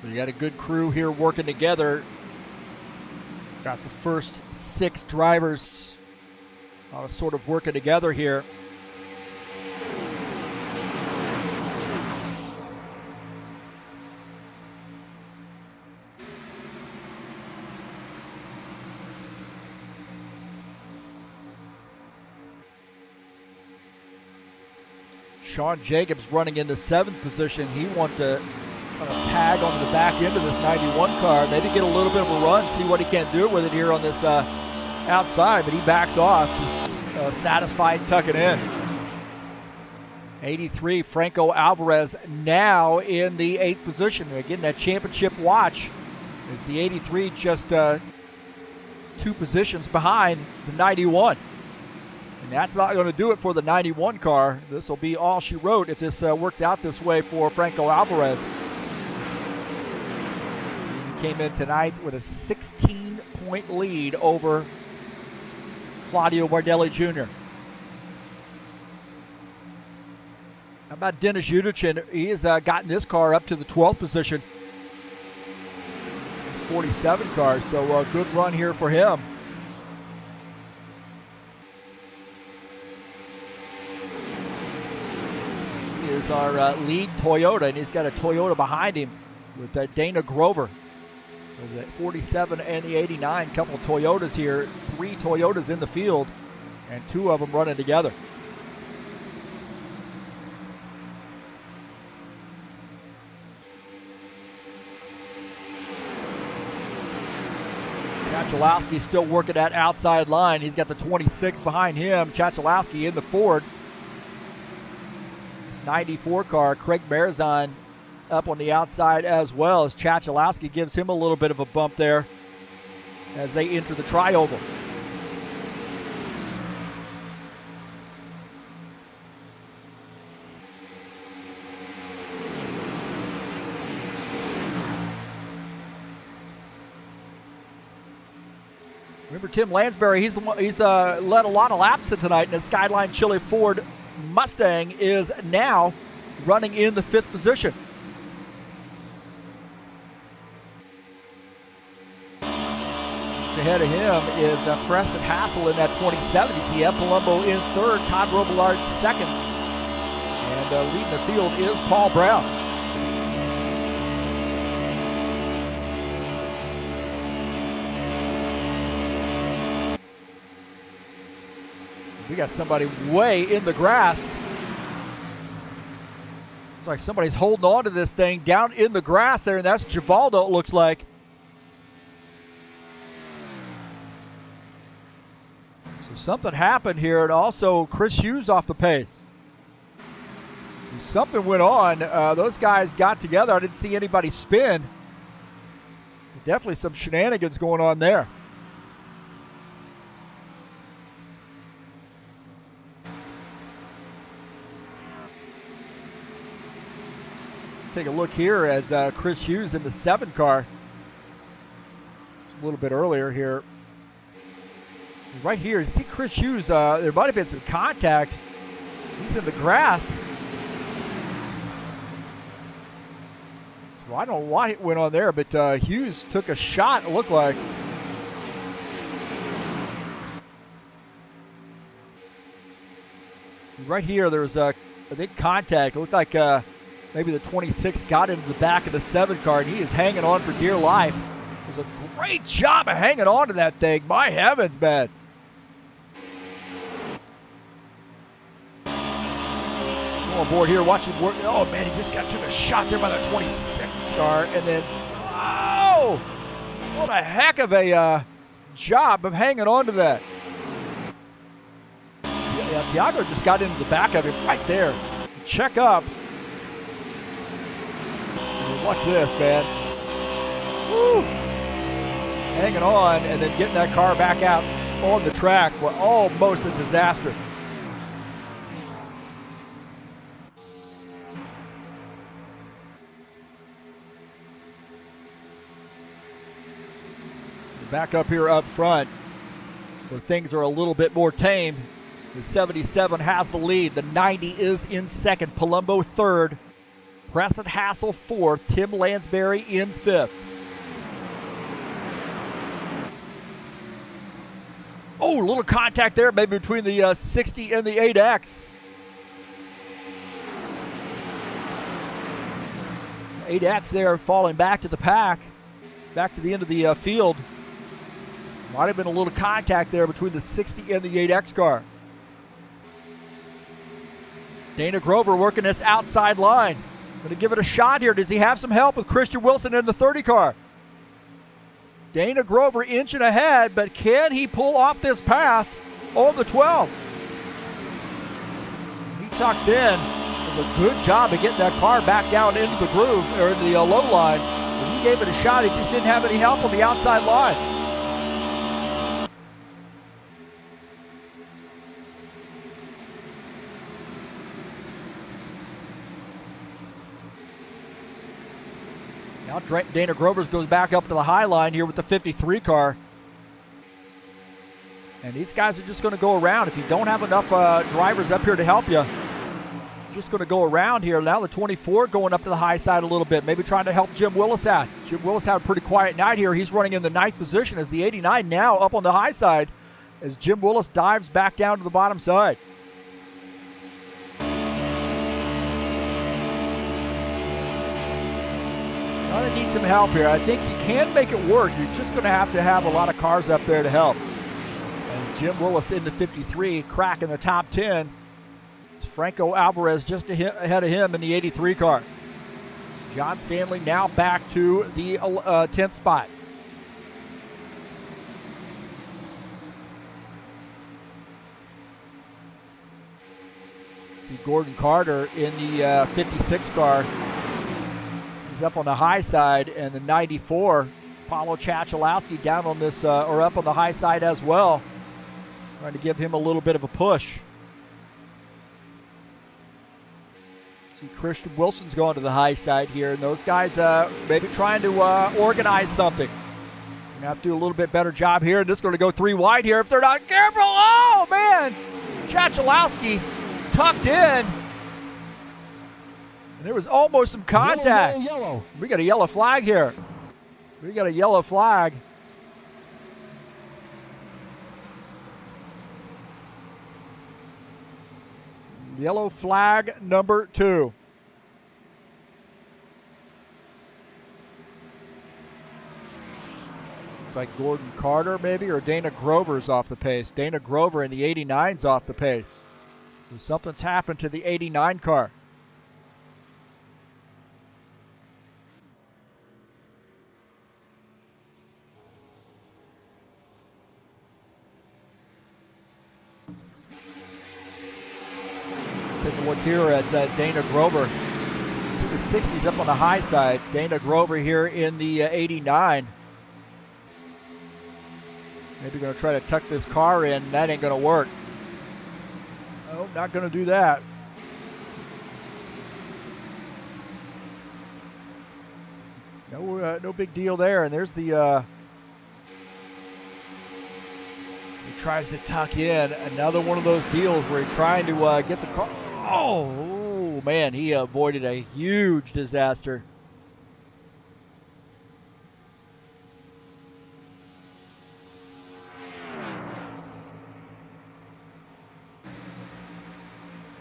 You got a good crew here working together. Got the first 6 drivers sort of working together here. Sean Jacobs running into 7th position. He wants to tag onto the back end of this 91 car, maybe get a little bit of a run, see what he can do with it here on this outside, but he backs off, just satisfied tucking in. 83, Franco Alvarez now in the 8th position. Again, that championship watch is the 83 just 2 positions behind the 91. And that's not going to do it for the 91 car. This will be all she wrote if this works out this way for Franco Alvarez. Came in tonight with a 16-point lead over Claudio Bardelli Jr. How about Dennis Udichin? He has gotten this car up to the 12th position. It's 47 car, so a good run here for him. He is our lead Toyota, and he's got a Toyota behind him with Dana Grover. So the 47 and the 89, couple of Toyotas here. 3 Toyotas in the field, and 2 of them running together. Chachalowski's still working that outside line. He's got the 26 behind him. Chachalowski in the Ford. This 94 car, Craig Marzon, up on the outside as well, as Chachalowski gives him a little bit of a bump there as they enter the tri-oval. Remember Tim Lansbury, he's led a lot of laps tonight, and the Skyline Chili Ford Mustang is now running in the 5th position. Ahead of him is Preston Hassel in that 2070 CF. Palumbo in 3rd, Todd Robillard 2nd. And leading the field is Paul Brown. We got somebody way in the grass. It's like somebody's holding on to this thing down in the grass there, and that's Givaldo, it looks like. So something happened here, and also Chris Hughes off the pace. Something went on. Those guys got together. I didn't see anybody spin. Definitely some shenanigans going on there. Take a look here as Chris Hughes in the 7 car. It's a little bit earlier here. Right here, you see Chris Hughes, there might have been some contact. He's in the grass. So I don't know what went on there, but Hughes took a shot, it looked like. Right here, there's a big contact. It looked like maybe the 26 got into the back of the 7 car, and he is hanging on for dear life. It was a great job of hanging on to that thing. My heavens, man. On board here, watch him work. Oh man, he just took a shot there by the 26 car, and then, oh, what a heck of a job of hanging on to that. Yeah, Thiago just got into the back of him right there. Check up. Watch this, man. Woo. Hanging on and then getting that car back out on the track. Well, almost a disaster. Back up here up front, where things are a little bit more tame. The 77 has the lead. The 90 is in 2nd. Palumbo 3rd. Preston Hassel 4th. Tim Lansbury in 5th. Oh, a little contact there, maybe between the 60 and the 8X. 8X there falling back to the pack, back to the end of the field. Might have been a little contact there between the 60 and the 8X car. Dana Grover working this outside line. Going to give it a shot here. Does he have some help with Christian Wilson in the 30 car? Dana Grover inching ahead, but can he pull off this pass on the 12? He tucks in. Does a good job of getting that car back down into the groove, or in the low line. When he gave it a shot, he just didn't have any help on the outside line. Now Dana Grovers goes back up to the high line here with the 53 car. And these guys are just going to go around. If you don't have enough drivers up here to help you, just going to go around here. Now the 24 going up to the high side a little bit, maybe trying to help Jim Willis out. Jim Willis had a pretty quiet night here. He's running in the 9th position as the 89 now up on the high side as Jim Willis dives back down to the bottom side. Well, they need some help here. I think you can make it work. You're just going to have a lot of cars up there to help. As Jim Willis into 53, cracking the top 10. It's Franco Alvarez just ahead of him in the 83 car. John Stanley now back to the 10th spot. See Gordon Carter in the 56 car. He's up on the high side, and the 94, Paulo Chachalowski down on this, or up on the high side as well. Trying to give him a little bit of a push. See Christian Wilson's going to the high side here, and those guys maybe trying to organize something. Gonna have to do a little bit better job here, and this is going to go 3 wide here if they're not careful. Oh, man! Chachalowski tucked in. And there was almost some contact. Yellow. We got a yellow flag here. We got a yellow flag. Yellow flag number 2. Looks like Gordon Carter maybe, or Dana Grover's off the pace. Dana Grover in the 89's off the pace. So something's happened to the 89 car. Take a look here at Dana Grover. See the 60s up on the high side. Dana Grover here in the 89. Maybe going to try to tuck this car in. That ain't going to work. Oh, not going to do that. No big deal there. And there's the... he tries to tuck in. Another one of those deals where he's trying to get the car... Oh, man, he avoided a huge disaster.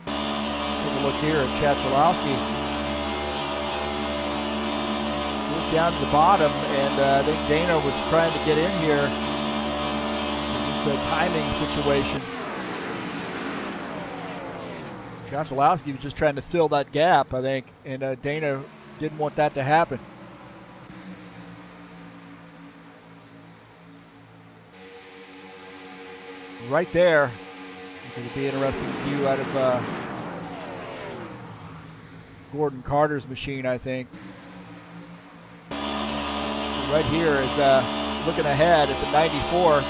Take a look here at Chachalowski. Goes down to the bottom, and I think Dana was trying to get in here. Just a timing situation. Chachalowski was just trying to fill that gap, I think, and Dana didn't want that to happen. Right there, going to be an interesting view out of Gordon Carter's machine, I think. Right here is looking ahead at the 94.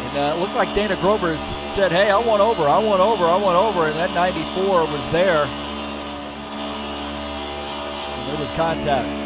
And it looked like Dana Grover said, hey, I want over, and that 94 was there. And there was contact.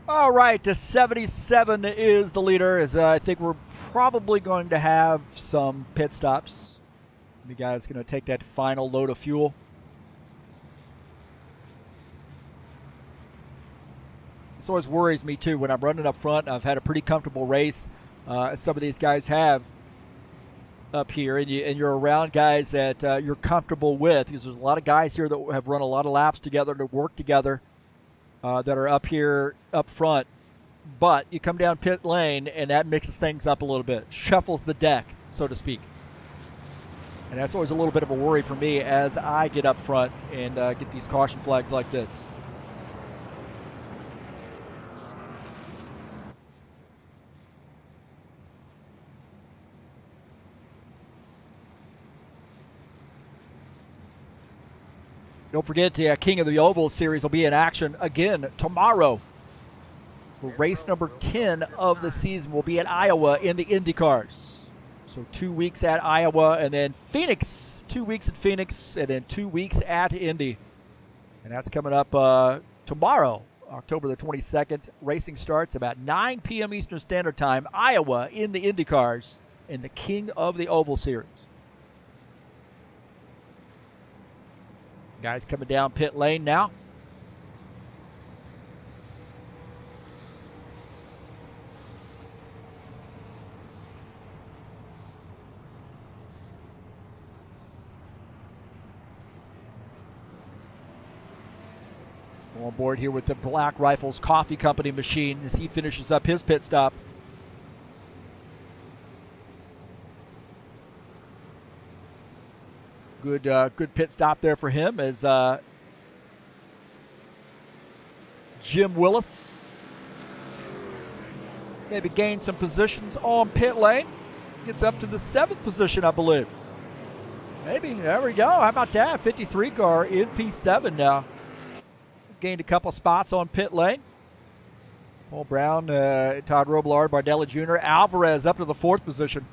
All right, to 77 is the leader. As I think we're probably going to have some pit stops. You guys going to take that final load of fuel. This always worries me too when I'm running up front. I've had a pretty comfortable race. Some of these guys have up here, and you're around guys that you're comfortable with, because there's a lot of guys here that have run a lot of laps together, to work together. that are up here up front. But you come down pit lane, and that mixes things up a little bit, shuffles the deck, so to speak. And that's always a little bit of a worry for me as I get up front and get these caution flags like this. Don't forget the King of the Oval series will be in action again tomorrow. For race number 10 of the season will be at Iowa in the IndyCars. So 2 weeks at Iowa, and then Phoenix, 2 weeks at Phoenix, and then 2 weeks at Indy. And that's coming up tomorrow, October the 22nd. Racing starts about 9 p.m. Eastern Standard Time, Iowa in the IndyCars in the King of the Oval series. Guys coming down pit lane now. On board here with the Black Rifles Coffee Company machine as he finishes up his pit stop. Good pit stop there for him as Jim Willis maybe gained some positions on pit lane. Gets up to the 7th position, I believe. Maybe. There we go. How about that? 53 car in P7 now. Gained a couple spots on pit lane. Paul Brown, Todd Robillard, Bardella Jr., Alvarez up to the 4th position.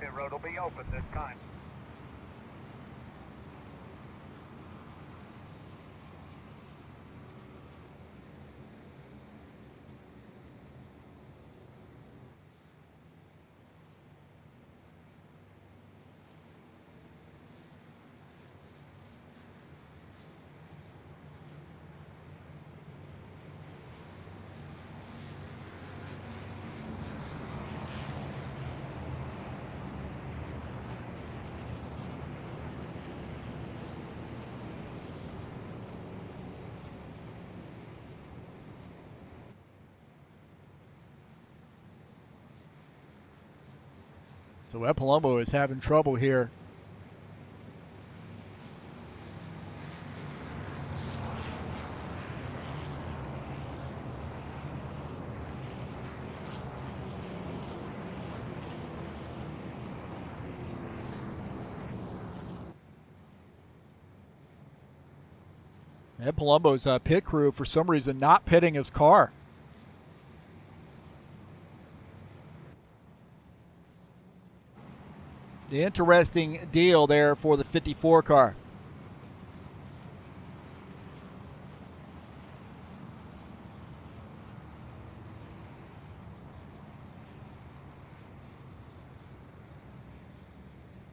Pit road will be open this time. So Ed Palumbo is having trouble here. Ed Palumbo's pit crew, for some reason, not pitting his car. The interesting deal there for the 54 car.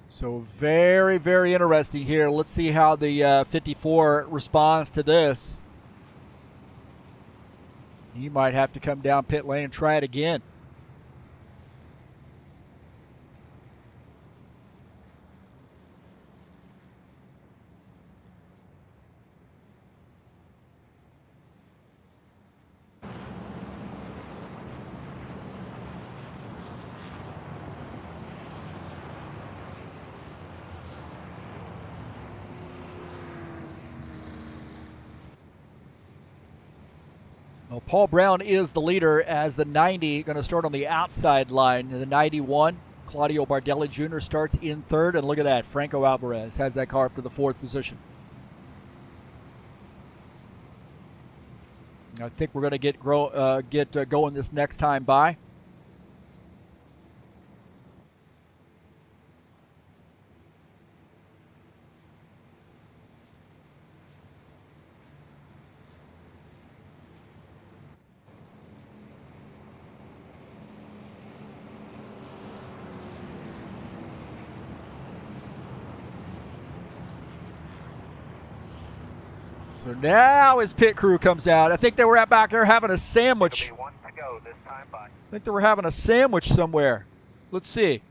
So very, very interesting here. Let's see how the 54 responds to this. He might have to come down pit lane and try it again. Well, Paul Brown is the leader as the 90 going to start on the outside line. The 91, Claudio Bardelli Jr. starts in third. And look at that, Franco Alvarez has that car up to the fourth position. I think we're going to get going this next time by. So now his pit crew comes out. I think they were back there having a sandwich. I think they were having a sandwich somewhere. Let's see.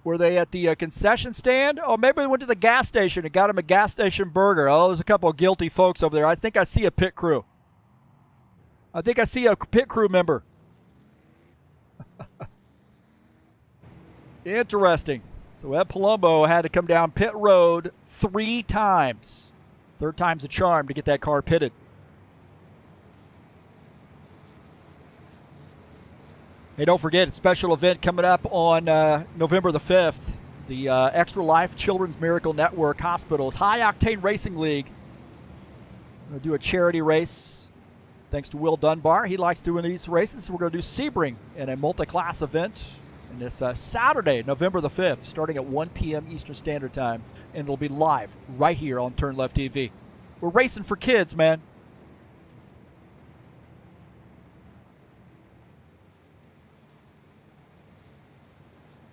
Were they at the concession stand? Oh, maybe they went to the gas station and got him a gas station burger. Oh, there's a couple of guilty folks over there. I think I see a pit crew. I think I see a pit crew member. Interesting. So Ed Palumbo had to come down pit road 3 times. Third time's a charm to get that car pitted. Hey, don't forget, it's a special event coming up on November the 5th. The Extra Life Children's Miracle Network Hospitals High Octane Racing League. We're going to do a charity race. Thanks to Will Dunbar. He likes doing these races. We're going to do Sebring in a multi-class event. And this Saturday, November the 5th, starting at 1 p.m. Eastern Standard Time. And it'll be live right here on TurnLeftTV. We're racing for kids, man.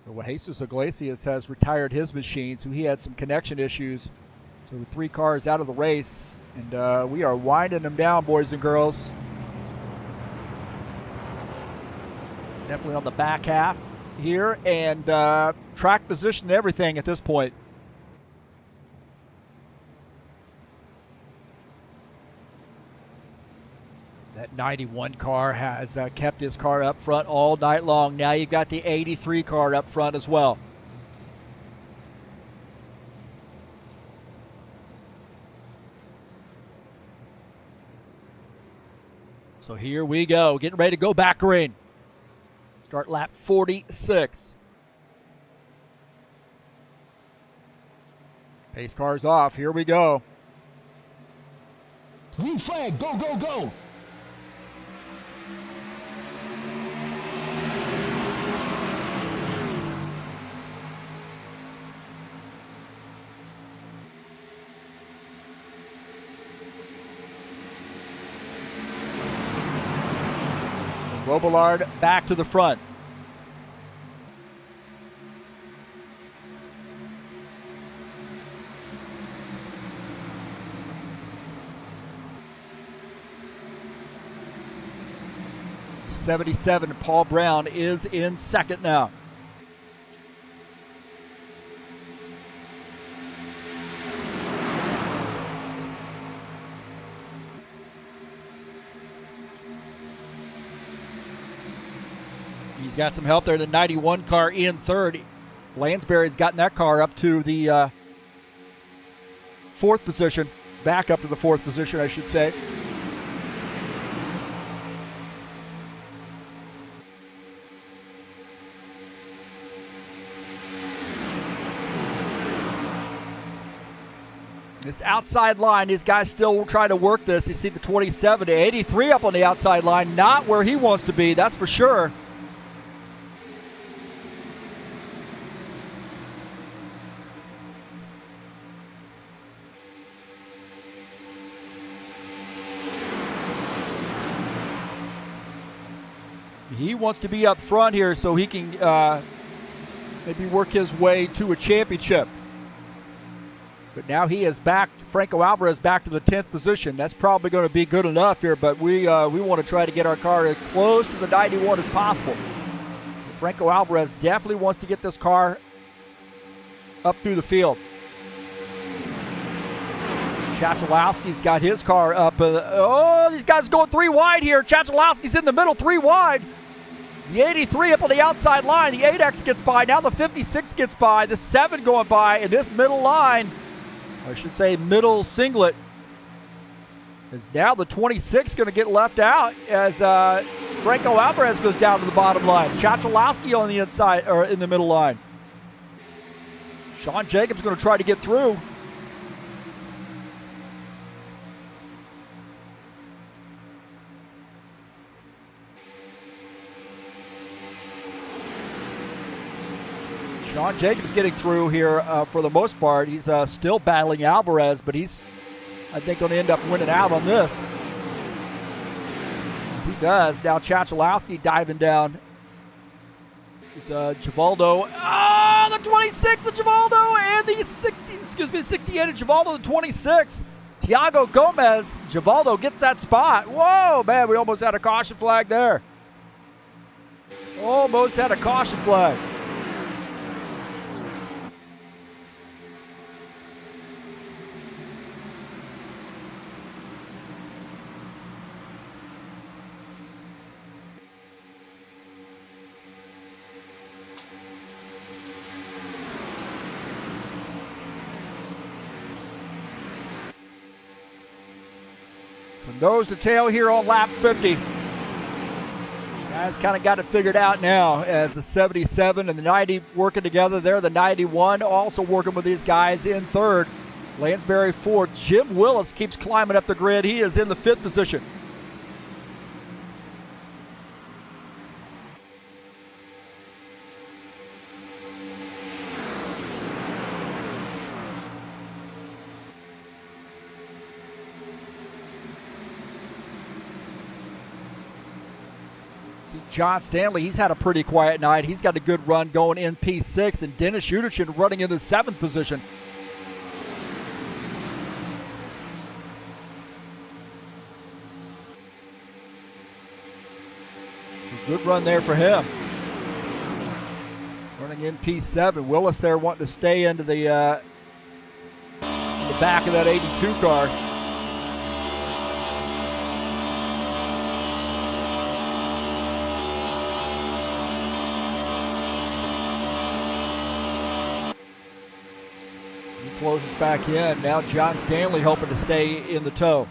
So Jesus Iglesias has retired his machine, so he had some connection issues. So 3 cars out of the race. And we are winding them down, boys and girls. Definitely on the back half here, and track position, everything at this point. That 91 car has kept his car up front all night long. Now you've got the 83 car up front as well. So here we go, getting ready to go back green. Start lap 46. Pace car's off. Here we go. Green flag, go, go, go. Robillard back to the front. So 77, Paul Brown is in second now. He's got some help there. The 91 car in third. Lansbury's gotten that car up to the fourth position. Back up to the fourth position, I should say. This outside line, these guys still trying to work this. You see the 27 to 83 up on the outside line. Not where he wants to be, that's for sure. He wants to be up front here so he can maybe work his way to a championship. But now he is back, Franco Alvarez back to the 10th position. That's probably going to be good enough here, but we want to try to get our car as close to the 91 as possible. So Franco Alvarez definitely wants to get this car up through the field. Chachalowski's got his car up. These guys are going 3 wide here. Chachalowski's in the middle, 3 wide. The 83 up on the outside line. The 8X gets by. Now the 56 gets by. The 7 going by. And this middle line, I should say middle singlet, Is now the 26 going to get left out as Franco Alvarez goes down to the bottom line. Chachalowski on the inside, or in the middle line. Sean Jacobs going to try to get through. Sean Jacobs getting through here for the most part. He's still battling Alvarez, but he's, I think, going to end up winning out on this. As he does. Now Chachalowski diving down. It's Givaldo. Oh, the 26 of Givaldo and the 68 of Givaldo, the 26. Tiago Gomez. Givaldo gets that spot. Whoa, man, we almost had a caution flag there. Almost had a caution flag. So nose to tail here on lap 50. Guys kind of got it figured out now as the 77 and the 90 working together there. The 91 also working with these guys in third. Lansbury fourth. Jim Willis keeps climbing up the grid. He is in the 5th position. See John Stanley, he's had a pretty quiet night. He's got a good run going in P6, and Dennis Uderchin running in the 7th position. It's a good run there for him. Running in P7. Willis there wanting to stay into the back of that 82 car. Closes back in. Now John Stanley hoping to stay in the tow.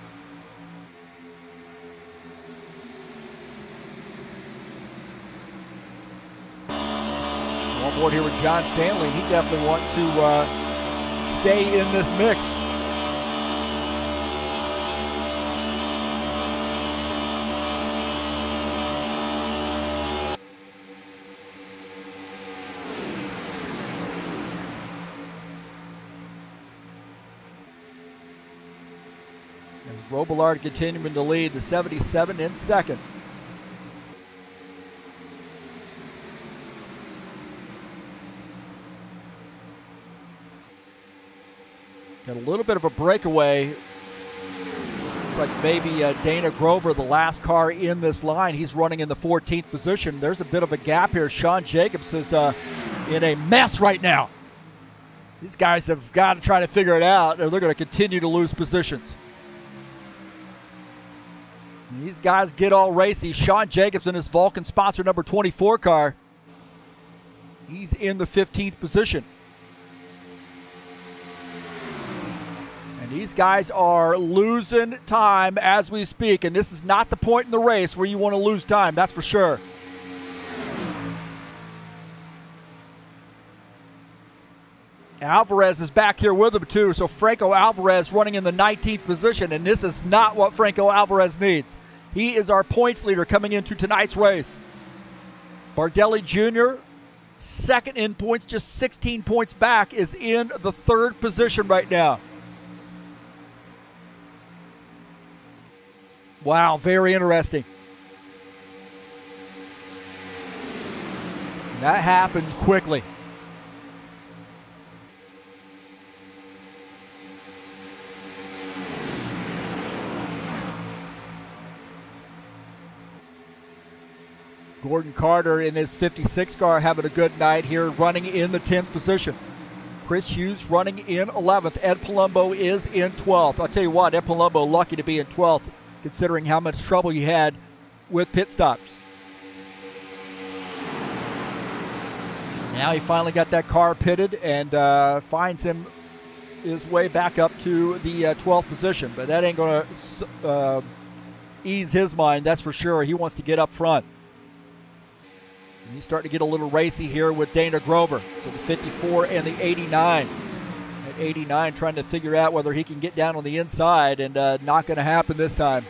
On board here with John Stanley. He definitely wants to stay in this mix. Robillard continuing to lead, the 77 in second. Got a little bit of a breakaway. Looks like maybe Dana Grover, the last car in this line. He's running in the 14th position. There's a bit of a gap here. Sean Jacobs is in a mess right now. These guys have got to try to figure it out, or they're going to continue to lose positions. These guys get all racy. Sean Jacobs in his Vulcan sponsor number 24 car. He's in the 15th position. And these guys are losing time as we speak. And this is not the point in the race where you want to lose time, that's for sure. Alvarez is back here with him too, so Franco Alvarez running in the 19th position, and this is not what Franco Alvarez needs. He is our points leader coming into tonight's race. Bardelli Jr., second in points, just 16 points back, is in the 3rd position right now. Wow, very interesting. That happened quickly. Gordon Carter in his 56 car having a good night here, running in the 10th position. Chris Hughes running in 11th. Ed Palumbo is in 12th. I'll tell you what, Ed Palumbo lucky to be in 12th, considering how much trouble he had with pit stops. Now he finally got that car pitted and finds him his way back up to the 12th position, but that ain't going to ease his mind, that's for sure. He wants to get up front. And he's starting to get a little racy here with Dana Grover. So the 54 and the 89. At 89, trying to figure out whether he can get down on the inside, and not going to happen this time.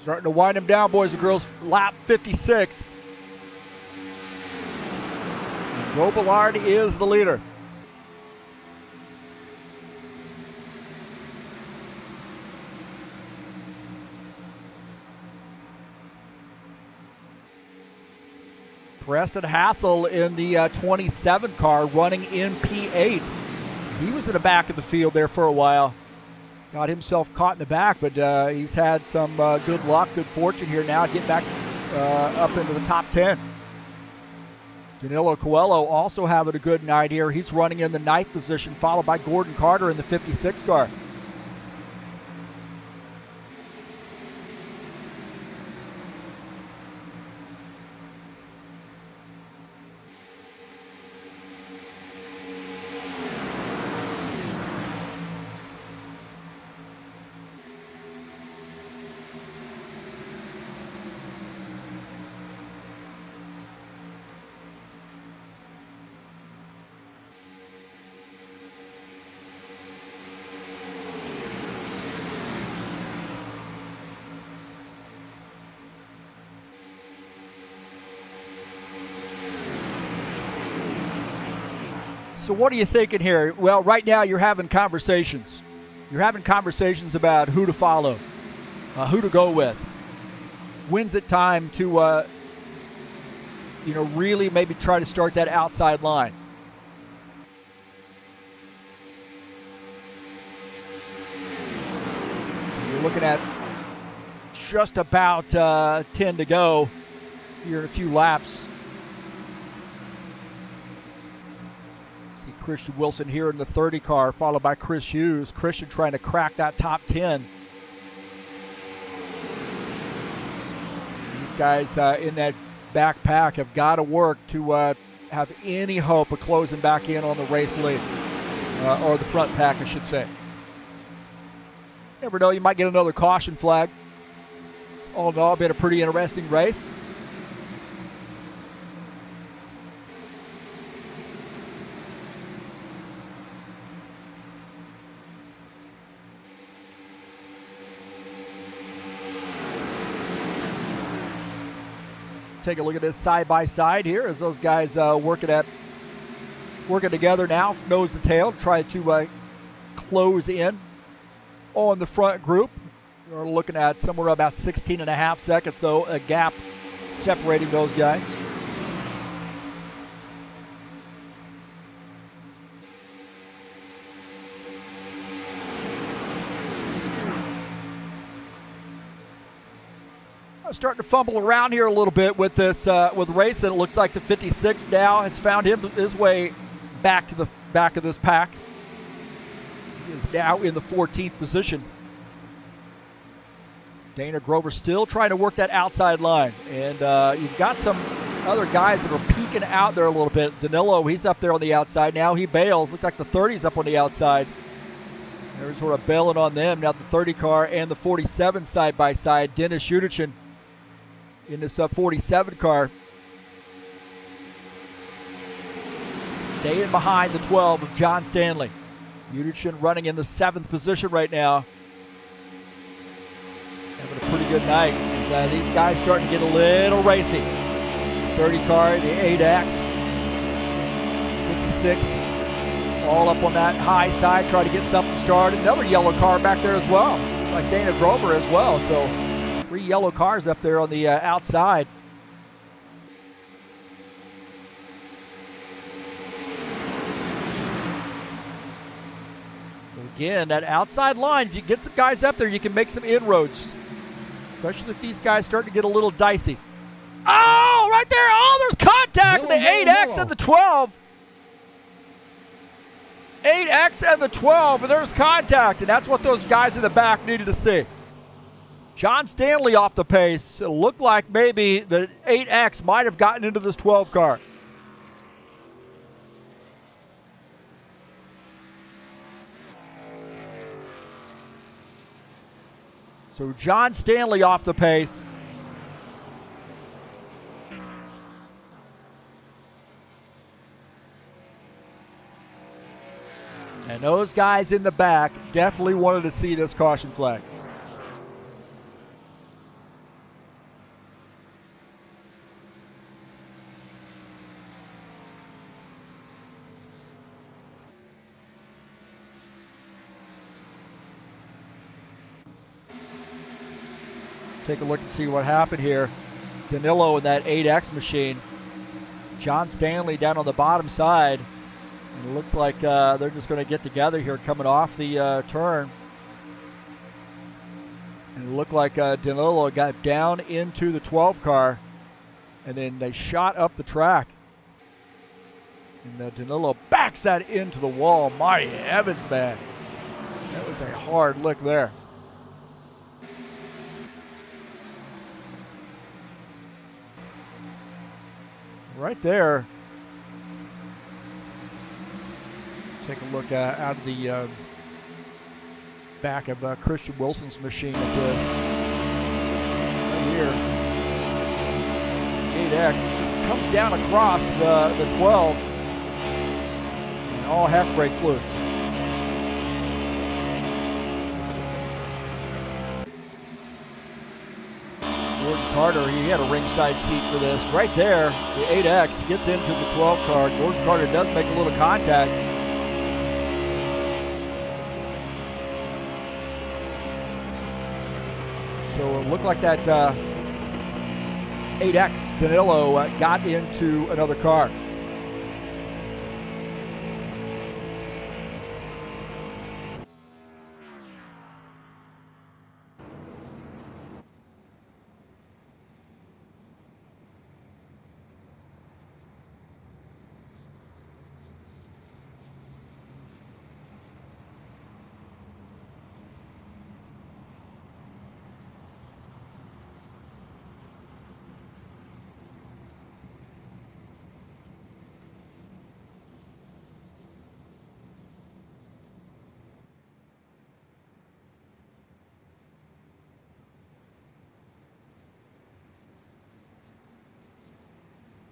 Starting to wind him down, boys and girls. Lap 56. Robillard is the leader. Preston Hassel in the 27 car running in P8. He was in the back of the field there for a while. Got himself caught in the back, but he's had some good luck, good fortune here now, get back up into the top 10. Danilo Coelho also having a good night here. He's running in the 9th position, followed by Gordon Carter in the 56 car. So what are you thinking here? Well, right now you're having conversations. You're having conversations about who to follow, who to go with. When's it time to, really maybe try to start that outside line? So you're looking at just about 10 to go here in a few laps. Christian Wilson here in the 30 car, followed by Chris Hughes. Christian trying to crack that top 10. These guys in that back pack have got to work to have any hope of closing back in on the race lead, or the front pack, I should say. Never know, you might get another caution flag. It's all in all been a pretty interesting race. Take a look at this side by side here as those guys working together now, nose to tail, try to close in on the front group. We're looking at somewhere about 16 and a half seconds, though, a gap separating those guys. Starting to fumble around here a little bit with this with racing. It looks like the 56 now has found his way back to the back of this pack. He is now in the 14th position. Dana Grover still trying to work that outside line, and you've got some other guys that are peeking out there a little bit. Danilo, he's up there on the outside now. He bails. Looks like the 30's up on the outside. They're sort of bailing on them now. The 30 car and the 47 side by side. Dennis Shudichin in this 47 car. staying behind the 12 of John Stanley. Utichin running in the 7th position right now. Having a pretty good night. These guys starting to get a little racy. 30 car, the 8X, 56, all up on that high side, try to get something started. Another yellow car back there as well, like Dana Grover as well. So 3 yellow cars up there on the outside. Again, that outside line, if you get some guys up there, you can make some inroads. Especially if these guys start to get a little dicey. Oh, right there. Oh, there's contact with the 8X and the 12. 8X and the 12, and there's contact. And that's what those guys in the back needed to see. John Stanley off the pace. It looked like maybe the 8X might have gotten into this 12 car. So John Stanley off the pace. And those guys in the back definitely wanted to see this caution flag. Take a look and see what happened here. Danilo in that 8X machine. John Stanley down on the bottom side. And it looks like they're just going to get together here coming off the turn. And it looked like Danilo got down into the 12 car. And then they shot up the track. And Danilo backs that into the wall. My heavens, man. That was a hard lick there. Right there. Take a look out of the back of Christian Wilson's machine at this. Right here. 8X just comes down across the 12. And all heck breaks loose. Gordon Carter, he had a ringside seat for this. Right there, the 8X gets into the 12 car. Gordon Carter does make a little contact. So it looked like that 8X Danilo got into another car.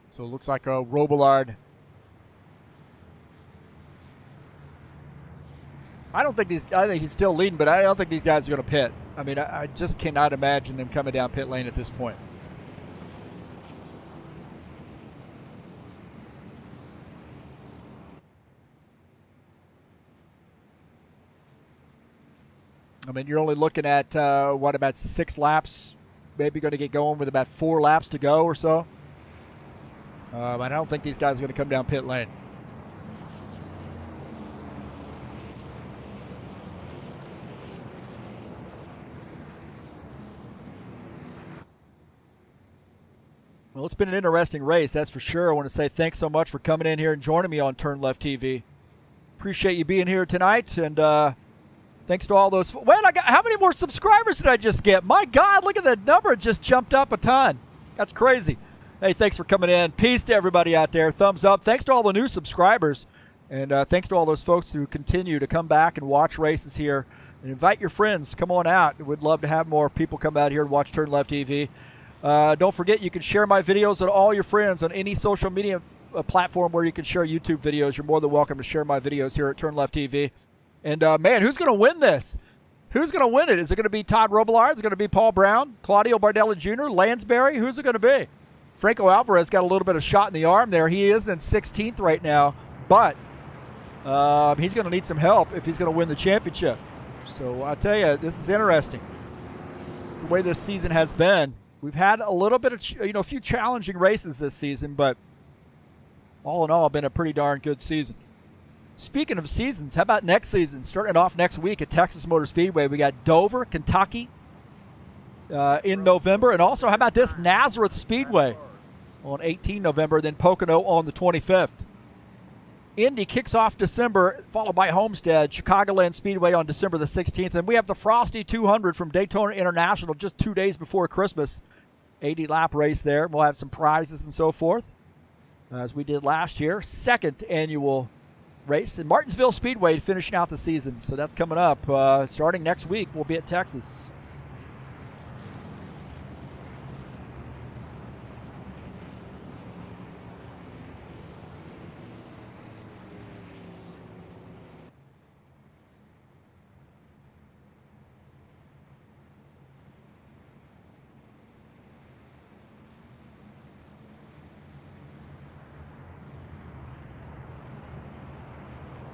So it looks like a Robillard. I think he's still leading, but I don't think these guys are going to pit. I mean, I just cannot imagine them coming down pit lane at this point. I mean, you're only looking at, about 6 laps? Maybe going to get going with about 4 laps to go or so. I don't think these guys are going to come down pit lane. Well, it's been an interesting race, that's for sure. I want to say thanks so much for coming in here and joining me on TurnLeftTV. Appreciate you being here tonight, and thanks to all those. Wait, how many more subscribers did I just get? My God, look at that number. It just jumped up a ton. That's crazy. Hey, thanks for coming in. Peace to everybody out there. Thumbs up. Thanks to all the new subscribers. And thanks to all those folks who continue to come back and watch races here. And invite your friends. Come on out. We'd love to have more people come out here and watch TurnLeftTV. Don't forget, you can share my videos with all your friends on any social media platform where you can share YouTube videos. You're more than welcome to share my videos here at TurnLeftTV. And, man, who's going to win this? Who's going to win it? Is it going to be Todd Robillard? Is it going to be Paul Brown, Claudio Bardelli Jr., Lansbury? Who's it going to be? Franco Alvarez got a little bit of shot in the arm there. He is in 16th right now, but he's going to need some help if he's going to win the championship. So I tell you, this is interesting. It's the way this season has been. We've had a little bit of, a few challenging races this season, but all in all, been a pretty darn good season. Speaking of seasons, how about next season? Starting off next week at Texas Motor Speedway, we got Dover, Kentucky in November, and also how about this, Nazareth Speedway on 18 November, then Pocono on the 25th. Indy kicks off December, followed by Homestead, Chicagoland Speedway on December the 16th. And we have the Frosty 200 from Daytona International just 2 days before Christmas. 80-lap race there. We'll have some prizes and so forth, as we did last year. Second annual race in Martinsville Speedway finishing out the season. So that's coming up. Starting next week, we'll be at Texas.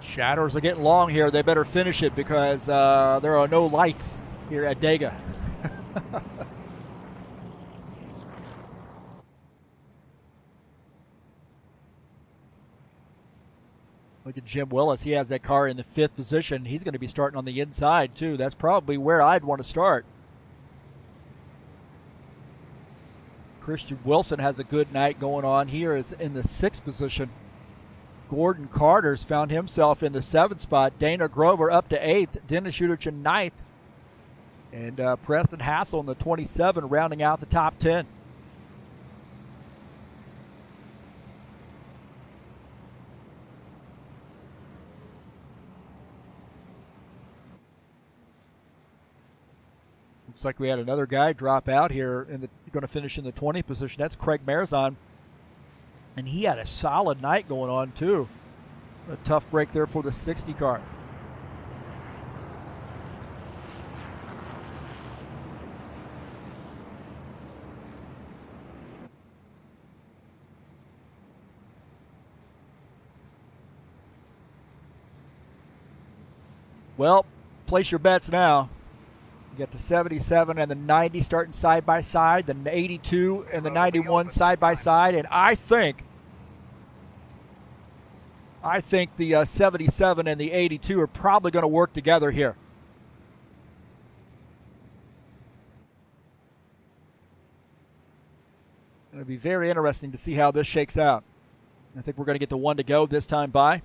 Shadows are getting long here. They better finish it because there are no lights here at Dega. Look at Jim Willis. He has that car in the 5th position. He's going to be starting on the inside, too. That's probably where I'd want to start. Christian Wilson has a good night going on. Here is in the 6th position. Gordon Carter's found himself in the 7th spot. Dana Grover up to 8th. Dennis Udich in 9th. And Preston Hassel in the 27, rounding out the top 10. Looks like we had another guy drop out here, and going to finish in the 20th position. That's Craig Marzon. And he had a solid night going on, too. A tough break there for the 60 car. Well, place your bets now. You got the 77 and the 90 starting side by side, the 82 and the 91 side by side, and I think the 77 and the 82 are probably going to work together here. It'll be very interesting to see how this shakes out. I think we're going to get the one to go this time by.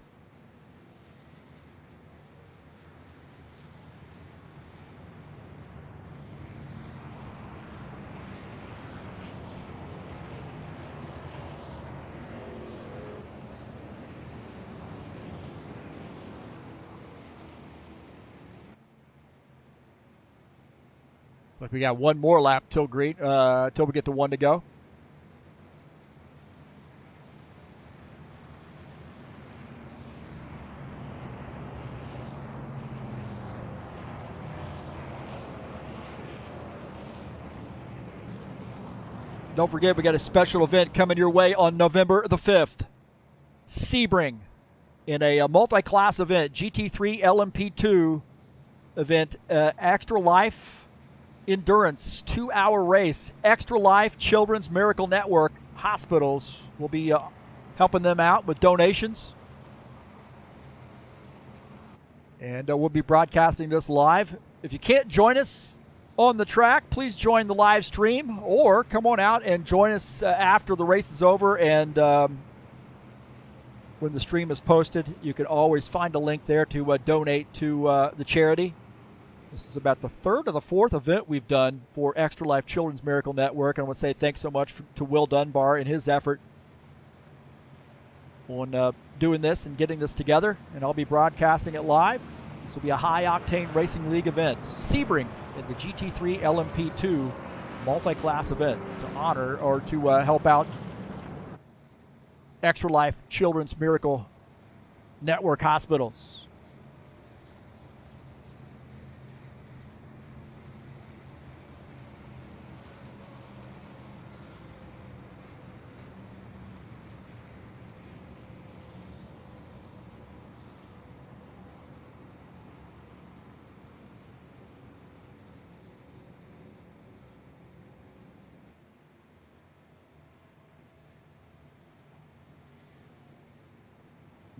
Like we got one more lap till we get the one to go. Don't forget, we got a special event coming your way on November the 5th. Sebring in a multi-class event, GT3 LMP2 event, Extra Life Endurance 2-hour race. Extra Life Children's Miracle Network Hospitals will be helping them out with donations. And we'll be broadcasting this live. If you can't join us on the track, please join the live stream or come on out and join us after the race is over. And when the stream is posted, you can always find a link there to donate to the charity. This is about the 3rd or the 4th event we've done for Extra Life Children's Miracle Network. And I want to say thanks so much to Will Dunbar and his effort on doing this and getting this together. And I'll be broadcasting it live. This will be a high-octane racing league event. Sebring in the GT3 LMP2 multi-class event to honor or to help out Extra Life Children's Miracle Network hospitals.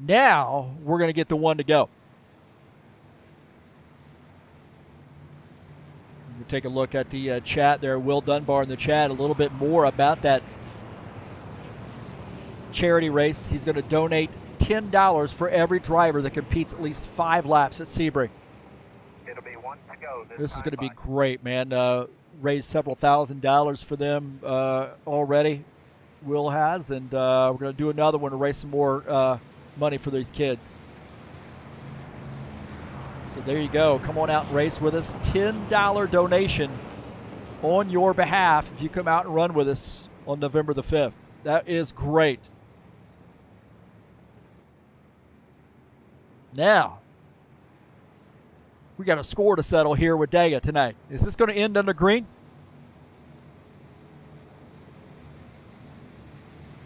Now we're going to get the one to go. We'll take a look at the chat there. Will Dunbar in the chat a little bit more about that charity race. He's going to donate $10 for every driver that competes at least 5 laps at Sebring. It'll be one to go. This is going to be great, man. Raised several $1,000s for them already, Will has, and we're going to do another one to raise some more money for these kids. So there you go. Come on out and race with us. $10 donation on your behalf if you come out and run with us on November the 5th. That is great. Now, we got a score to settle here with Dega tonight. Is this going to end under green?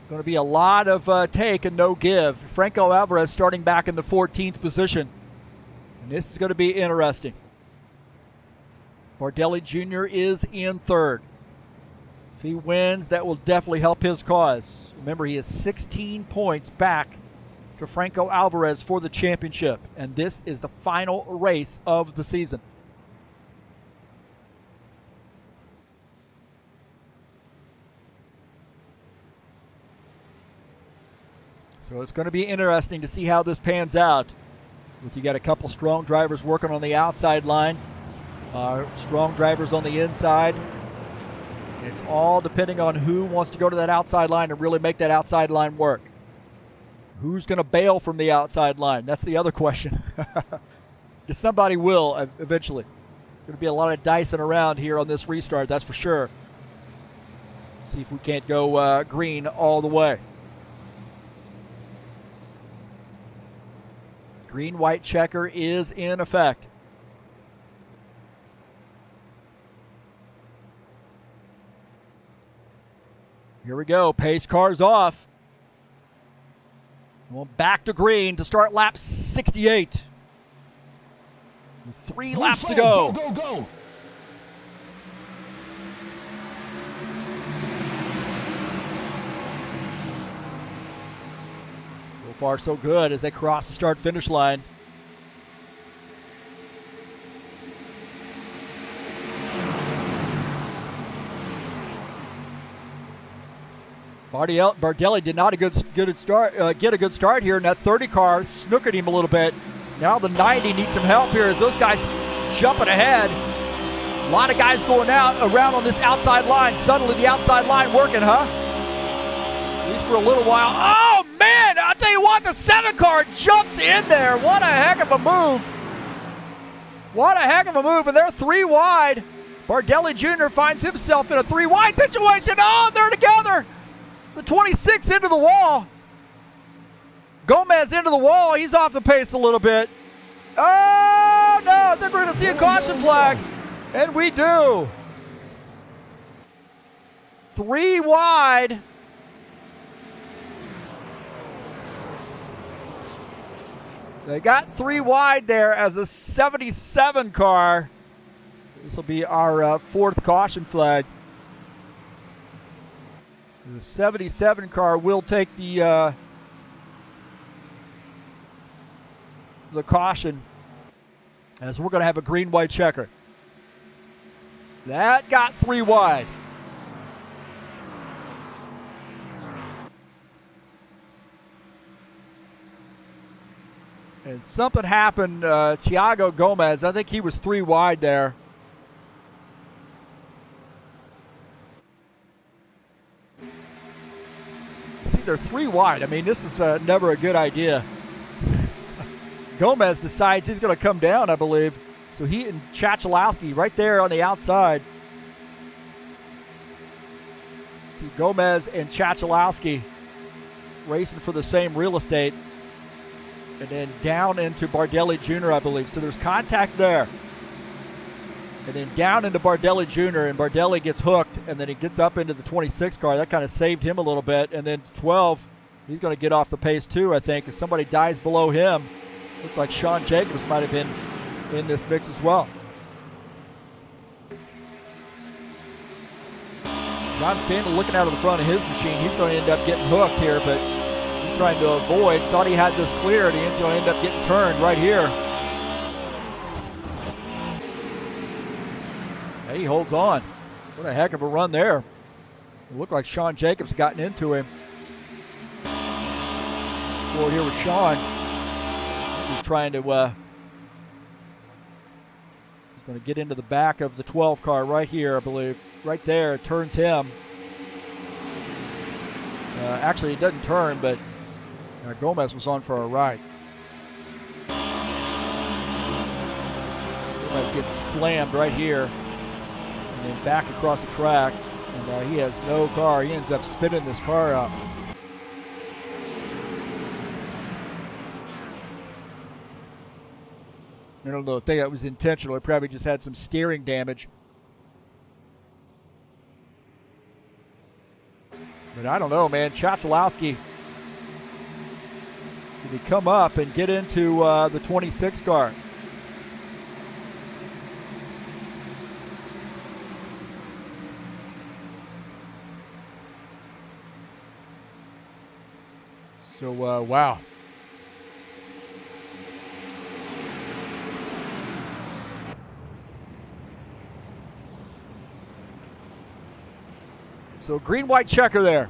Going to be a lot of take and no give. Franco Alvarez starting back in the 14th position. And this is going to be interesting. Bardelli Jr. is in 3rd. If he wins, that will definitely help his cause. Remember, he is 16 points back to Franco Alvarez for the championship. And this is the final race of the season. So it's going to be interesting to see how this pans out. You got a couple strong drivers working on the outside line, strong drivers on the inside. It's all depending on who wants to go to that outside line and really make that outside line work. Who's going to bail from the outside line? That's the other question. Somebody will eventually. Going to be a lot of dicing around here on this restart, that's for sure. See if we can't go green all the way. Green-white checker is in effect. Here we go. Pace car's off. Well, back to green to start lap 68. 3 laps to go. Go, go, go. So far, so good as they cross the start-finish line. Bardelli did not get a good start here, and that 30 car snookered him a little bit. Now the 90 needs some help here as those guys jumping ahead. A lot of guys going out around on this outside line. Suddenly the outside line working, huh? At least for a little while. Oh, man! I'll tell you what, the 7 car jumps in there. What a heck of a move. What a heck of a move, and they're 3 wide. Bardelli Jr. finds himself in a 3 wide situation. Oh, they're together. The 26 into the wall. Gomez into the wall. He's off the pace a little bit. Oh, no. I think we're going to see a caution flag. And we do. 3 wide. They got 3 wide there as a 77 car. This will be our 4th caution flag. The 77 car will take the caution as we're going to have a green-white checker. That got 3 wide. And something happened. Thiago Gomez, I think he was 3 wide there. See, they're 3 wide. I mean, this is never a good idea. Gomez decides he's going to come down, I believe. So he and Chachalowski right there on the outside. See Gomez and Chachalowski racing for the same real estate. And then down into Bardelli Jr., I believe. So there's contact there. And then down into Bardelli Jr., and Bardelli gets hooked, and then he gets up into the 26 car. That kind of saved him a little bit. And then 12, he's going to get off the pace too, I think, as somebody dies below him. Looks like Sean Jacobs might have been in this mix as well. John Stanley looking out of the front of his machine. He's going to end up getting hooked here, but he's trying to avoid. Thought he had this cleared. He's going to end up getting turned right here. He holds on. What a heck of a run there. It looked like Sean Jacobs gotten into him. Forward here with Sean. He's trying to, he's going to get into the back of the 12 car right here, I believe. Right there, it turns him. Actually, it doesn't turn, but Gomez was on for a ride. Gomez gets slammed right here. And then back across the track. And he has no car. He ends up spinning this car out. I don't know if that was intentional. He probably just had some steering damage. But I don't know, man. Chachalowski, did he come up and get into the 26 car? So, wow. So green-white checker there.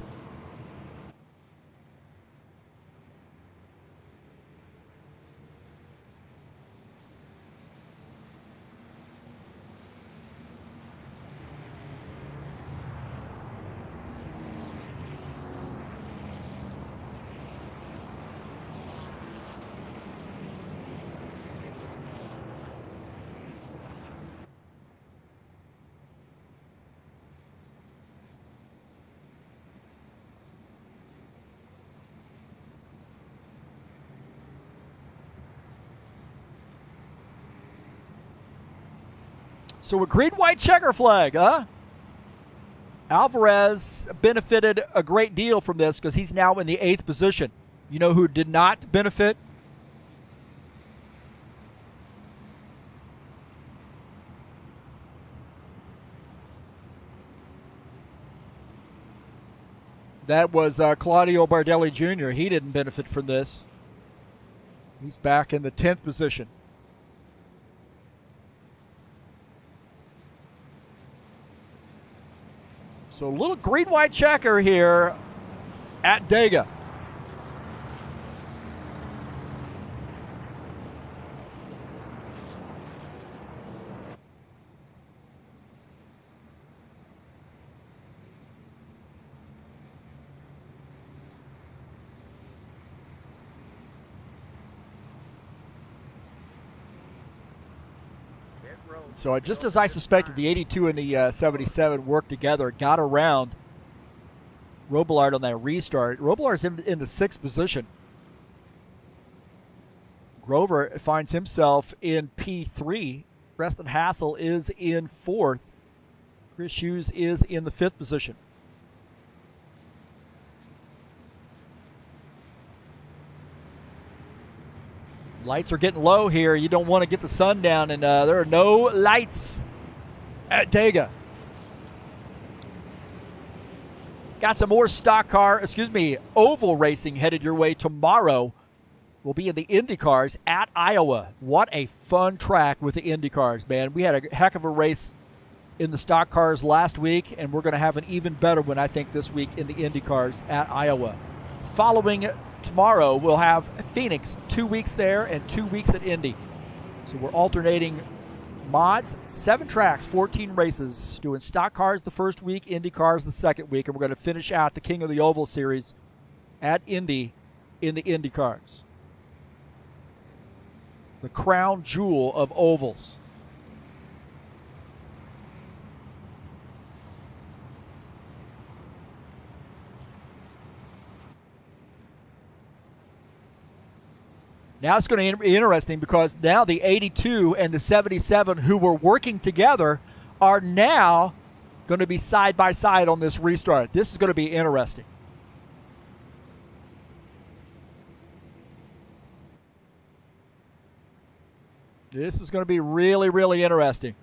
So a green-white checker flag, huh? Alvarez benefited a great deal from this because he's now in the 8th position. You know who did not benefit? That was Claudio Bardelli Jr. He didn't benefit from this. He's back in the 10th position. So a little green-white checker here at Dega. So just as I suspected, the 82 and the 77 worked together, got around Robillard on that restart. Robillard's in the 6th position. Grover finds himself in P3. Preston Hassel is in 4th. Chris Hughes is in the 5th position. Lights are getting low here. You don't want to get the sun down, and there are no lights at Dega. Got some more oval racing headed your way tomorrow. We'll be in the Indy cars at Iowa. What a fun track with the Indy cars, man. We had a heck of a race in the stock cars last week, and we're going to have an even better one, I think, this week in the Indy cars at Iowa. Following tomorrow, we'll have Phoenix, 2 weeks there and 2 weeks at Indy. So we're alternating mods, 7 tracks, 14 races, doing stock cars the first week, Indy cars the second week, and we're going to finish out the King of the Oval series at Indy in the Indy cars. The crown jewel of ovals. Now it's going to be interesting because now the 82 and the 77 who were working together are now going to be side by side on this restart. This is going to be interesting. This is going to be really, really interesting.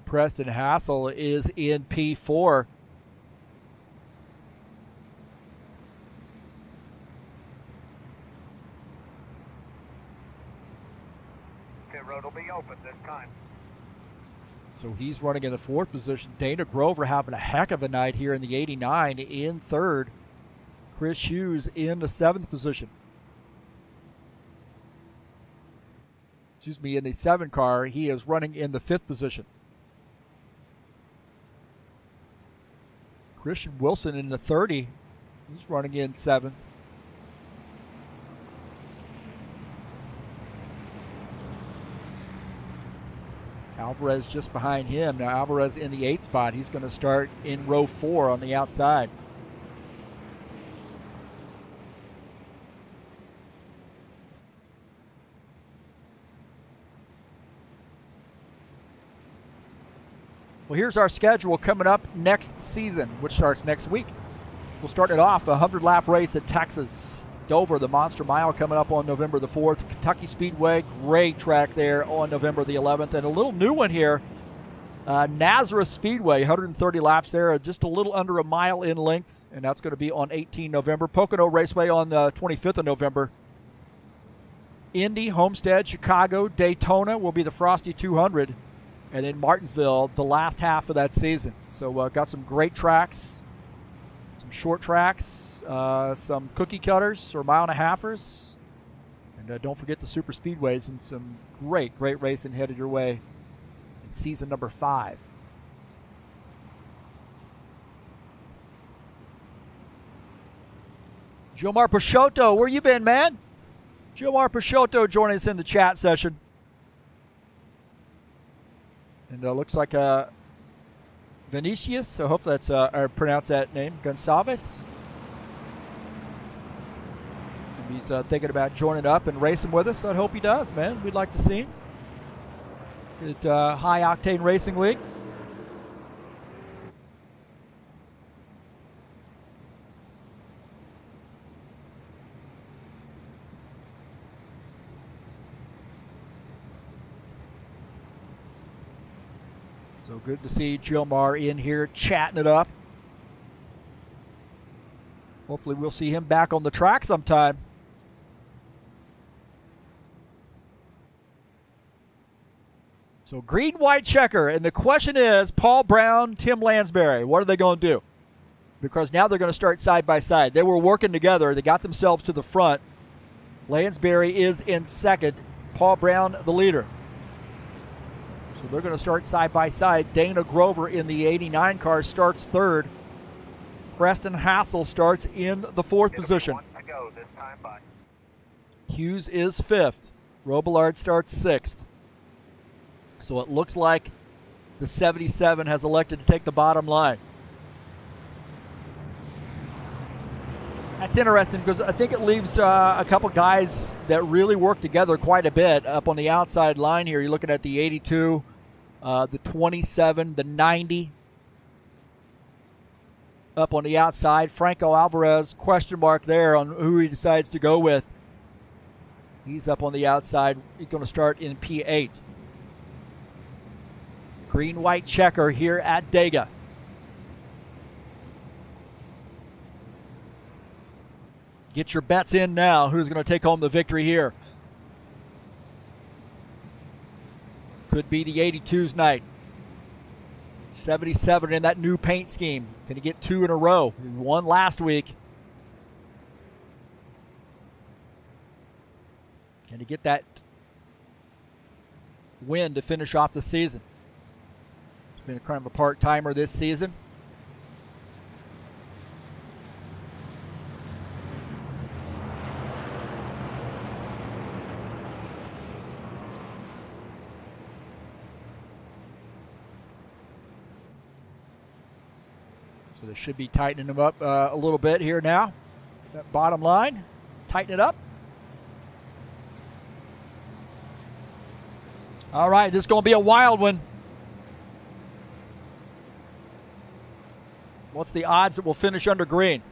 Preston Hassel is in P4. Pit road will be open this time. So he's running in the 4th position. Dana Grover having a heck of a night here in the 89 in 3rd. Chris Hughes in the 7th position. In the 7 car, he is running in the 5th position. Christian Wilson in the 30, he's running in 7th. Alvarez just behind him. Now Alvarez in the 8th spot. He's going to start in row 4 on the outside. Well, here's our schedule coming up next season, which starts next week. We'll start it off, a 100-lap race at Texas. Dover, the Monster Mile, coming up on November the 4th. Kentucky Speedway, great track there on November the 11th. And a little new one here, Nazareth Speedway, 130 laps there, just a little under a mile in length. And that's going to be on 18 November. Pocono Raceway on the 25th of November. Indy, Homestead, Chicago, Daytona will be the Frosty 200. And then Martinsville, the last half of that season. So got some great tracks, some short tracks, some cookie cutters or mile and a halfers. And don't forget the super speedways and some great, great racing headed your way in season number 5. Gilmar Peixoto, where you been, man? Gilmar Peixoto joining us in the chat session. And looks like Vinicius, so hopefully that's I pronounce that name, Gonçalves. And he's thinking about joining up and racing with us. I hope he does, man. We'd like to see him at High Octane Racing League. So good to see Gilmar in here chatting it up. Hopefully we'll see him back on the track sometime. So green, white checker. And the question is, Paul Brown, Tim Lansbury, what are they going to do? Because now they're going to start side by side. They were working together. They got themselves to the front. Lansbury is in 2nd. Paul Brown, the leader. So they're going to start side by side. Dana Grover in the 89 car starts 3rd. Preston Hassel starts in the 4th position. Hughes is 5th. Robillard starts 6th. So it looks like the 77 has elected to take the bottom line. That's interesting because I think it leaves a couple guys that really work together quite a bit up on the outside line here. You're looking at the 82, the 27, the 90 up on the outside. Franco Alvarez, question mark there on who he decides to go with. He's up on the outside. He's going to start in P8. Green-white checker here at Dega. Get your bets in now. Who's going to take home the victory here? Could be the 82's night. 77 in that new paint scheme. Can he get 2 in a row? He won last week. Can he get that win to finish off the season? He's been kind of a part-timer this season. So they should be tightening them up a little bit here now. That bottom line, tighten it up. All right, this is going to be a wild one. What's the odds that we'll finish under green?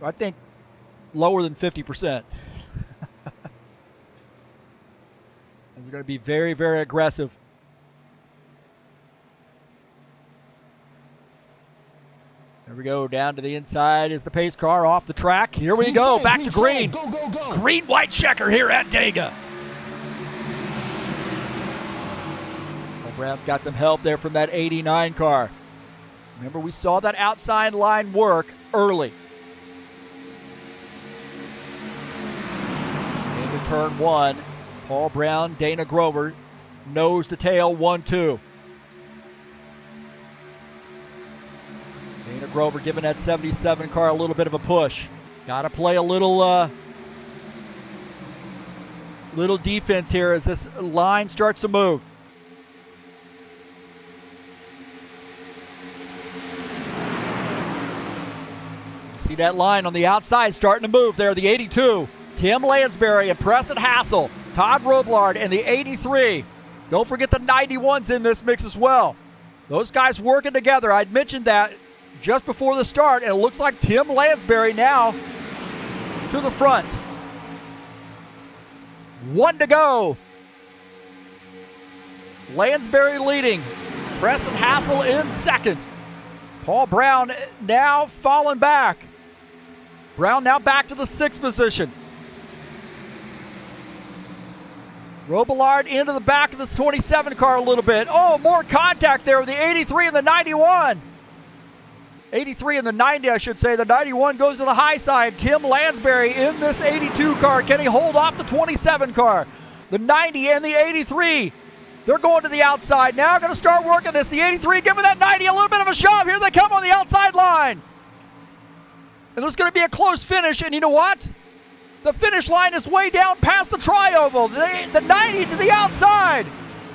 I think lower than 50%. It's going to be very, very aggressive. There we go. Down to the inside is the pace car off the track. Here we go. Back to green. Go, go, go. Green, white checker here at Dega. Well, Brown's got some help there from that 89 car. Remember, we saw that outside line work early. Into turn one. Paul Brown, Dana Grover, nose to tail, 1-2. Dana Grover giving that 77 car a little bit of a push. Got to play a little defense here as this line starts to move. See that line on the outside starting to move there. The 82, Tim Lansbury and Preston Hassel. Todd Robillard and the 83. Don't forget the 91's in this mix as well. Those guys working together. I'd mentioned that just before the start, and it looks like Tim Lansbury now to the front. 1 to go. Lansbury leading. Preston Hassel in second. Paul Brown now falling back. Brown now back to the 6th position. Robillard into the back of this 27 car a little bit. Oh, more contact there with the 83 and the 91. 83 and the 90, I should say. The 91 goes to the high side. Tim Lansbury in this 82 car. Can he hold off the 27 car? The 90 and the 83. They're going to the outside now. Going to start working this. The 83 giving that 90 a little bit of a shove. Here they come on the outside line. And there's going to be a close finish. And you know what? The finish line is way down past the tri-oval. The 90 to the outside.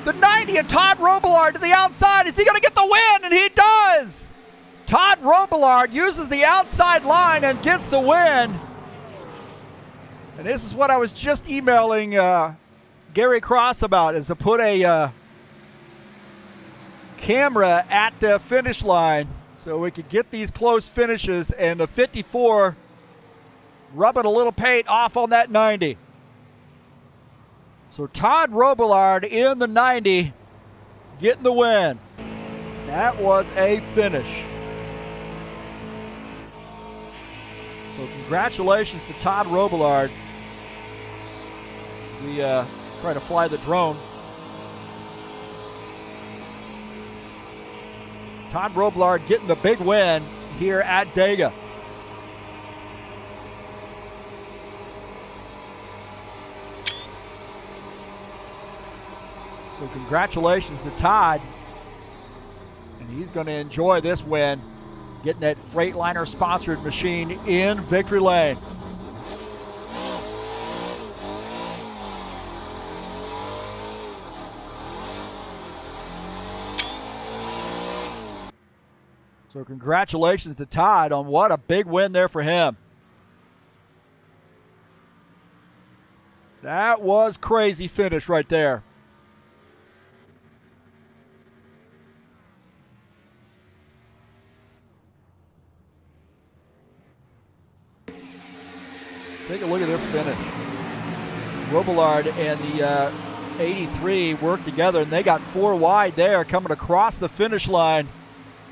The 90 and Todd Robillard to the outside. Is he going to get the win? And he does. Todd Robillard uses the outside line and gets the win. And this is what I was just emailing Gary Cross about, is to put a camera at the finish line so we could get these close finishes, and the 54 rubbing a little paint off on that 90. So Todd Robillard in the 90 getting the win. That was a finish. So congratulations to Todd Robillard. We try to fly the drone. Todd Robillard getting the big win here at Dega. So congratulations to Todd. And he's going to enjoy this win, getting that Freightliner sponsored machine in victory lane. So congratulations to Todd on what a big win there for him. That was crazy finish right there. Take a look at this finish. Robillard and the 83 worked together, and they got 4 wide there coming across the finish line.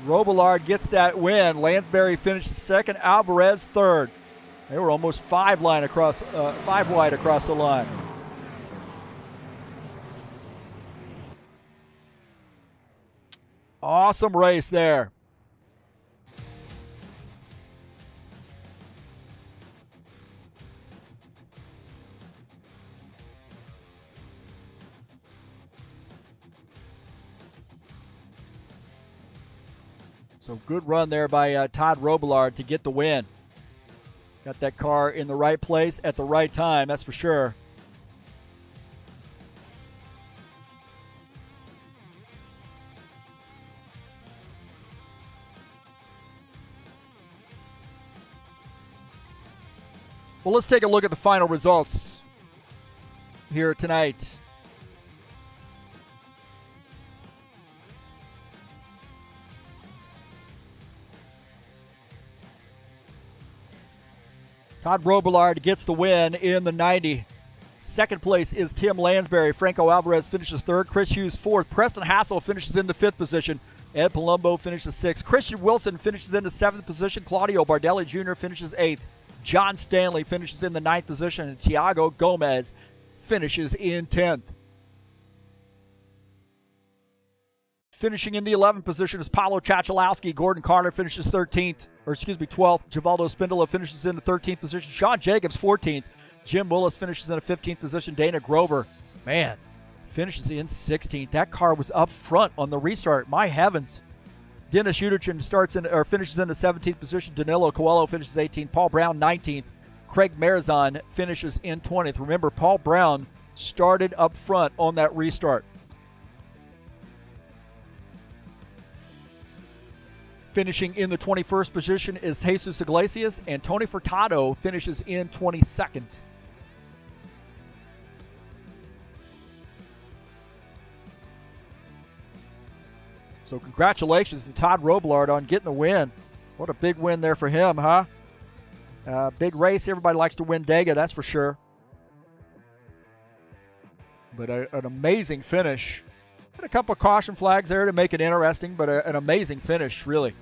Robillard gets that win. Lansbury finished second, Alvarez third. They were almost 5 wide across the line. Awesome race there. So good run there by Todd Robillard to get the win. Got that car in the right place at the right time, that's for sure. Well, let's take a look at the final results here tonight. Todd Robillard gets the win in the 90. Second place is Tim Lansbury. Franco Alvarez finishes third. Chris Hughes fourth. Preston Hassel finishes in the fifth position. Ed Palumbo finishes sixth. Christian Wilson finishes in the seventh position. Claudio Bardelli Jr. finishes eighth. John Stanley finishes in the ninth position. And Tiago Gomez finishes in 10th. Finishing in the 11th position is Paulo Chachalowski. Gordon Carter finishes 12th. Givaldo Spindola finishes in the 13th position. Sean Jacobs, 14th. Jim Willis finishes in the 15th position. Dana Grover, man, finishes in 16th. That car was up front on the restart. My heavens. Dennis Uderchin finishes in the 17th position. Danilo Coelho finishes 18th. Paul Brown, 19th. Craig Marizon finishes in 20th. Remember, Paul Brown started up front on that restart. Finishing in the 21st position is Jesus Iglesias, and Tony Furtado finishes in 22nd. So congratulations to Todd Robillard on getting the win. What a big win there for him, huh? Big race. Everybody likes to win Dega, that's for sure. But an amazing finish. Had a couple of caution flags there to make it interesting, but an amazing finish, really.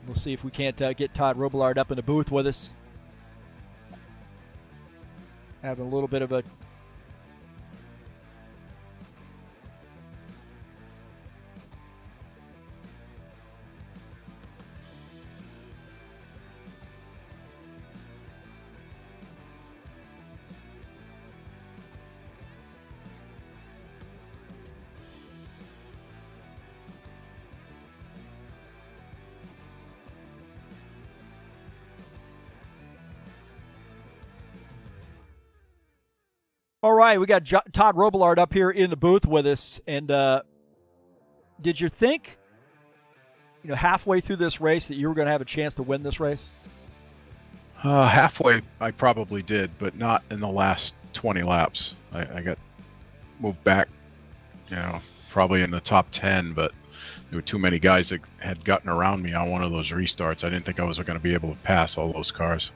We'll see if we can't get Todd Robillard up in the booth with us. Having a little bit of a All right, we got Todd Robillard up here in the booth with us. And did you think, halfway through this race that you were going to have a chance to win this race? Halfway, I probably did, but not in the last 20 laps. I got moved back, probably in the top 10, but there were too many guys that had gotten around me on one of those restarts. I didn't think I was going to be able to pass all those cars.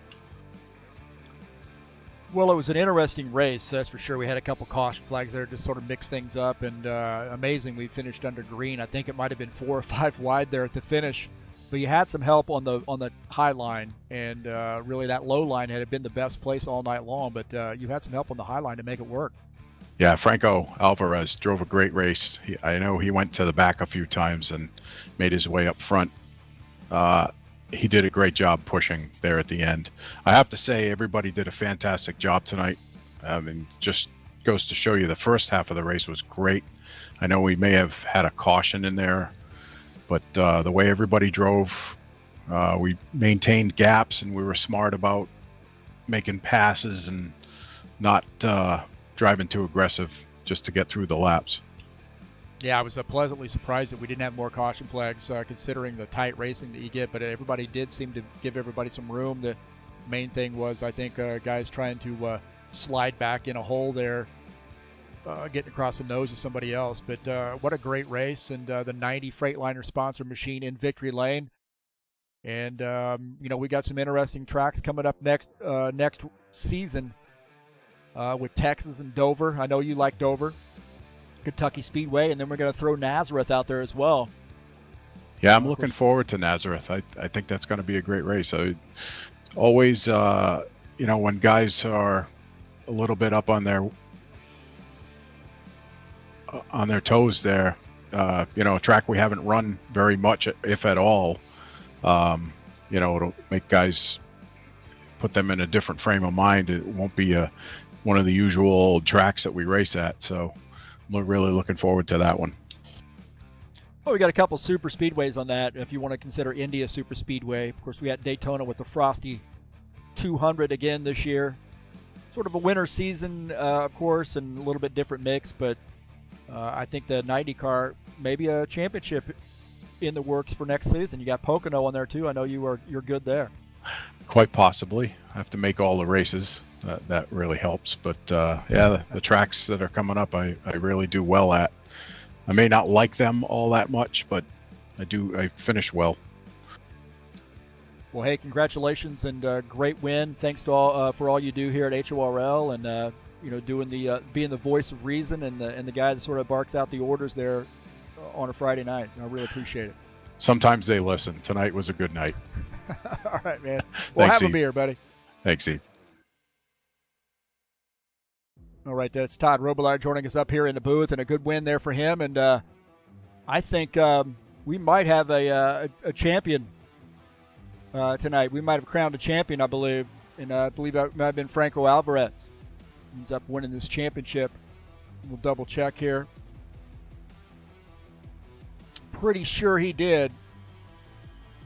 Well, it was an interesting race, that's for sure. We had a couple caution flags there, just sort of mixed things up, and amazing. We finished under green. I think it might have been 4 or 5 wide there at the finish, but you had some help on the high line, and really that low line had been the best place all night long. But you had some help on the high line to make it work. Yeah, Franco Alvarez drove a great race. I know he went to the back a few times and made his way up front. He did a great job pushing there at the end. I have to say, everybody did a fantastic job tonight. And just goes to show you the first half of the race was great. I know we may have had a caution in there, but the way everybody drove, we maintained gaps and we were smart about making passes and not driving too aggressive just to get through the laps. Yeah, I was pleasantly surprised that we didn't have more caution flags considering the tight racing that you get, but everybody did seem to give everybody some room. The main thing was, I think, guys trying to slide back in a hole there, getting across the nose of somebody else. But what a great race, and the 90 Freightliner sponsor machine in Victory Lane. And, we got some interesting tracks coming up next season with Texas and Dover. I know you like Dover. Kentucky Speedway, and then we're going to throw Nazareth out there as well. Yeah, I'm looking forward to Nazareth. I think that's going to be a great race. Always, when guys are a little bit up on their toes there, a track we haven't run very much, if at all, it'll make guys, put them in a different frame of mind. It won't be one of the usual tracks that we race at, so we're really looking forward to that one. Well, we got a couple super speedways on that. If you want to consider India Super Speedway, of course, we had Daytona with the Frosty 200 again this year. Sort of a winter season, of course, and a little bit different mix, but I think the 90 car, maybe a championship in the works for next season? You got Pocono on there too. I know you're good there. Quite possibly. I have to make all the races. That really helps. But yeah, the tracks that are coming up, I really do well at. I may not like them all that much, but I finish well. Well, hey, congratulations and great win. Thanks to all for all you do here at HORL and doing the being the voice of reason and the guy that sort of barks out the orders there on a Friday night. I really appreciate it. Sometimes they listen. Tonight was a good night. All right, man. Well, Thanks, have Heath. a beer, buddy. Thanks, Heath. All right, that's Todd Robillard joining us up here in the booth, and a good win there for him. And I think we might have a champion tonight. We might have crowned a champion, I believe. And I believe that might have been Franco Alvarez. Ends up winning this championship. We'll double check here. Pretty sure he did.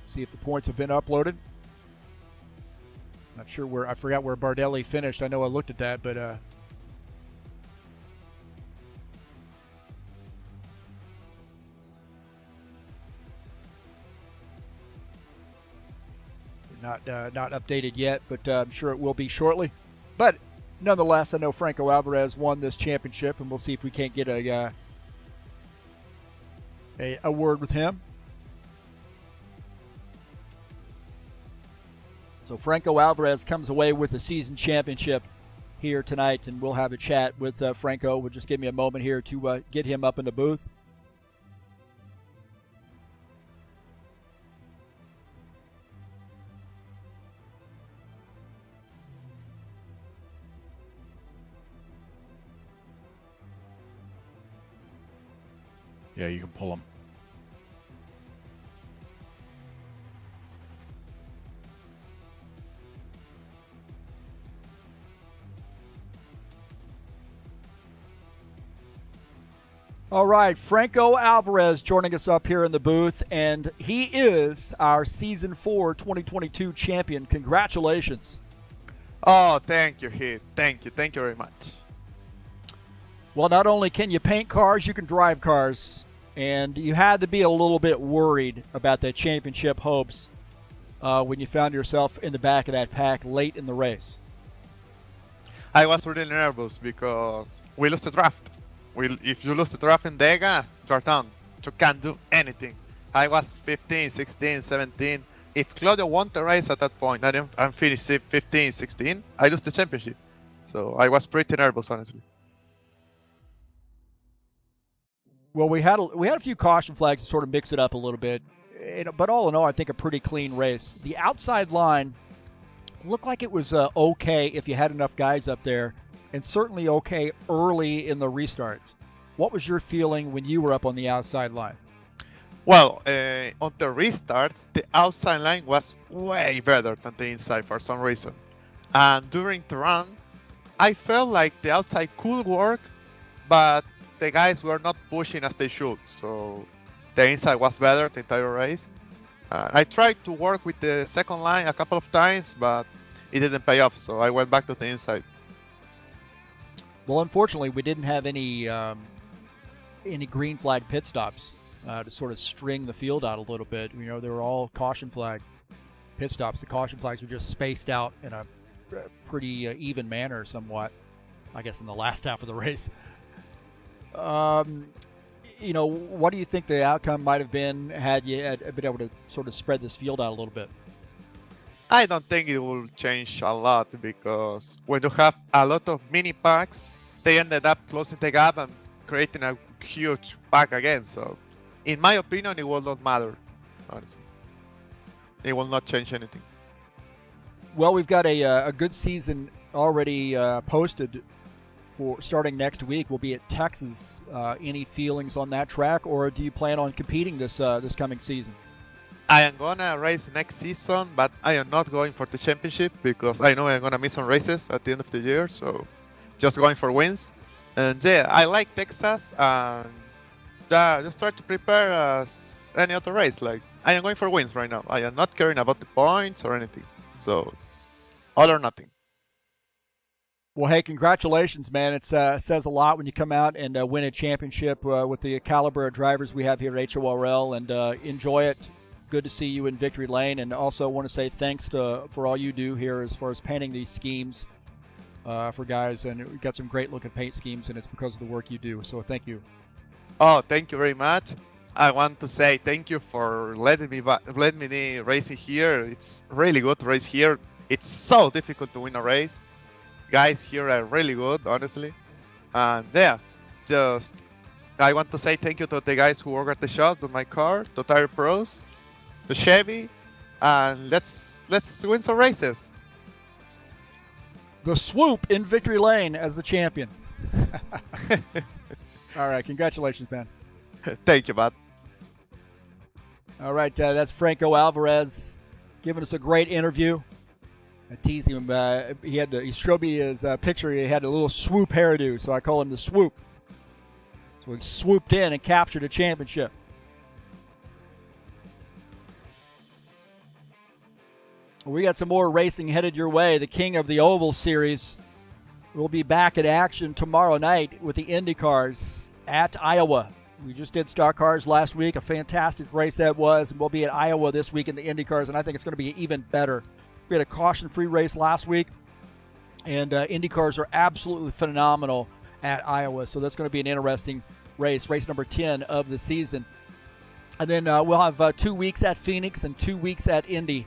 See if the points have been uploaded. Not sure where. I forgot where Bardelli finished. I know I looked at that, but not updated yet. But I'm sure it will be shortly. But nonetheless, I know Franco Alvarez won this championship, and we'll see if we can't get a word with him. So Franco Alvarez comes away with the season championship here tonight, and we'll have a chat with Franco. We'll just give me a moment here to get him up in the booth. Yeah, you can pull them. All right, Franco Alvarez joining us up here in the booth, and he is our Season 4 2022 champion. Congratulations. Oh, thank you, Heath. Thank you very much. Well, not only can you paint cars, you can drive cars, and you had to be a little bit worried about that championship hopes when you found yourself in the back of that pack late in the race. I was really nervous because we lost the draft. If you lose the draft in Dega, you're done. You can't do anything. I was 15, 16, 17. If Claudio won the race at that point, I'm finished 15, 16, I lose the championship. So I was pretty nervous, honestly. Well, we had a few caution flags to sort of mix it up a little bit, but all in all, I think a pretty clean race. The outside line looked like it was okay if you had enough guys up there, and certainly okay early in the restarts. What was your feeling when you were up on the outside line? Well, on the restarts, the outside line was way better than the inside for some reason. And during the run, I felt like the outside could work, but the guys were not pushing as they should. So the inside was better the entire race. I tried to work with the second line a couple of times, but it didn't pay off. So I went back to the inside. Well, unfortunately, we didn't have any green flag pit stops to sort of string the field out a little bit. You know, they were all caution flag pit stops. The caution flags were just spaced out in a pretty even manner somewhat, I guess, in the last half of the race. You know, what do you think the outcome might have been had you been able to sort of spread this field out a little bit? I don't think it will change a lot because when you have a lot of mini packs, they ended up closing the gap and creating a huge pack again. So, in my opinion, it will not matter, honestly. It will not change anything. Well, we've got a good season already posted for starting next week. We'll be at Texas. Any feelings on that track, or do you plan on competing this coming season? I am gonna race next season, but I am not going for the championship because I know I'm gonna miss some races at the end of the year. So, just going for wins. And yeah, I like Texas, and just try to prepare as any other race. Like, I am going for wins right now. I am not caring about the points or anything. So, all or nothing. Well, hey, congratulations, man. It says a lot when you come out and win a championship with the caliber of drivers we have here at HORL, and enjoy it. Good to see you in victory lane, and also want to say thanks for all you do here as far as painting these schemes for guys, and we've got some great looking paint schemes, and it's because of the work you do, so thank you. Oh, thank you very much. I want to say thank you for letting me race here. It's really good to race here. It's so difficult to win a race. Guys here are really good, honestly. And yeah, just I want to say thank you to the guys who work at the shop, to my car, to Tire Pros, to Chevy, and let's win some races. The swoop in victory lane as the champion. All right, congratulations, man. Thank you, bud. All right, that's Franco Alvarez giving us a great interview. I teased him. He showed me his picture. He had a little swoop hairdo, so I call him the swoop. So he swooped in and captured a championship. We got some more racing headed your way. The King of the Oval Series will be back in action tomorrow night with the Indy cars at Iowa. We just did Stock Cars last week. A fantastic race that was. And we'll be at Iowa this week in the Indy cars, and I think it's going to be even better. We had a caution-free race last week, and Indy cars are absolutely phenomenal at Iowa. So that's going to be an interesting race number 10 of the season. And then we'll have 2 weeks at Phoenix and 2 weeks at Indy.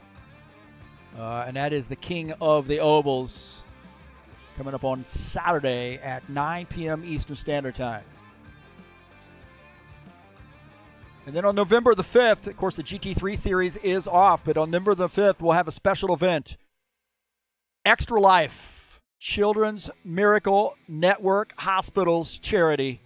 And that is the King of the Ovals coming up on Saturday at 9 p.m. Eastern Standard Time. And then on November the 5th, of course, the GT3 series is off, but on November the 5th, we'll have a special event. Extra Life, Children's Miracle Network Hospitals Charity.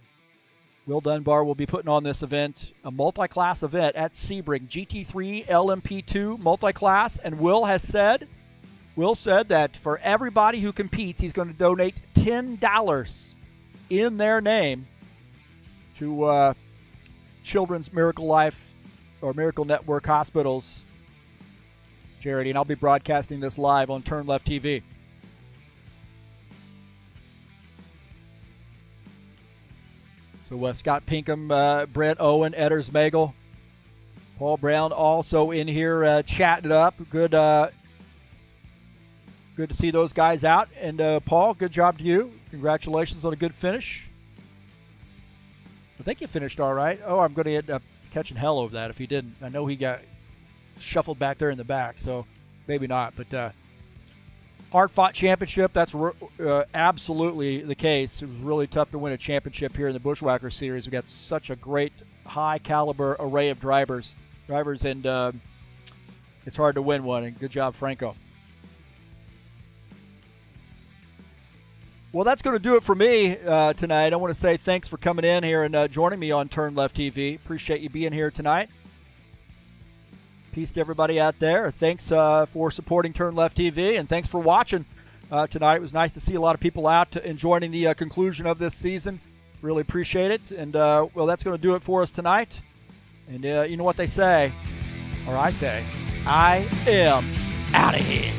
Will Dunbar will be putting on this event, a multi-class event at Sebring, GT3 LMP2 multi-class, and Will said that for everybody who competes, he's going to donate $10 in their name to Children's Miracle Life or Miracle Network Hospitals charity, and I'll be broadcasting this live on TurnLeftTV. So Scott Pinkham, Brent Owen, Edders Magel, Paul Brown also in here chatting it up. Good to see those guys out. And Paul, good job to you. Congratulations on a good finish. I think you finished all right. Oh, I'm going to end up catching hell over that if he didn't. I know he got shuffled back there in the back, so maybe not. But hard-fought championship, that's absolutely the case. It was really tough to win a championship here in the Buschwackers series. We've got such a great, high-caliber array of drivers, and it's hard to win one. And good job, Franco. Well, that's going to do it for me tonight. I want to say thanks for coming in here and joining me on TurnLeftTV. Appreciate you being here tonight. Peace to everybody out there. Thanks for supporting TurnLeftTV, and thanks for watching tonight. It was nice to see a lot of people out enjoying the conclusion of this season. Really appreciate it. And, well, that's going to do it for us tonight. And you know what they say, or I say, I am out of here.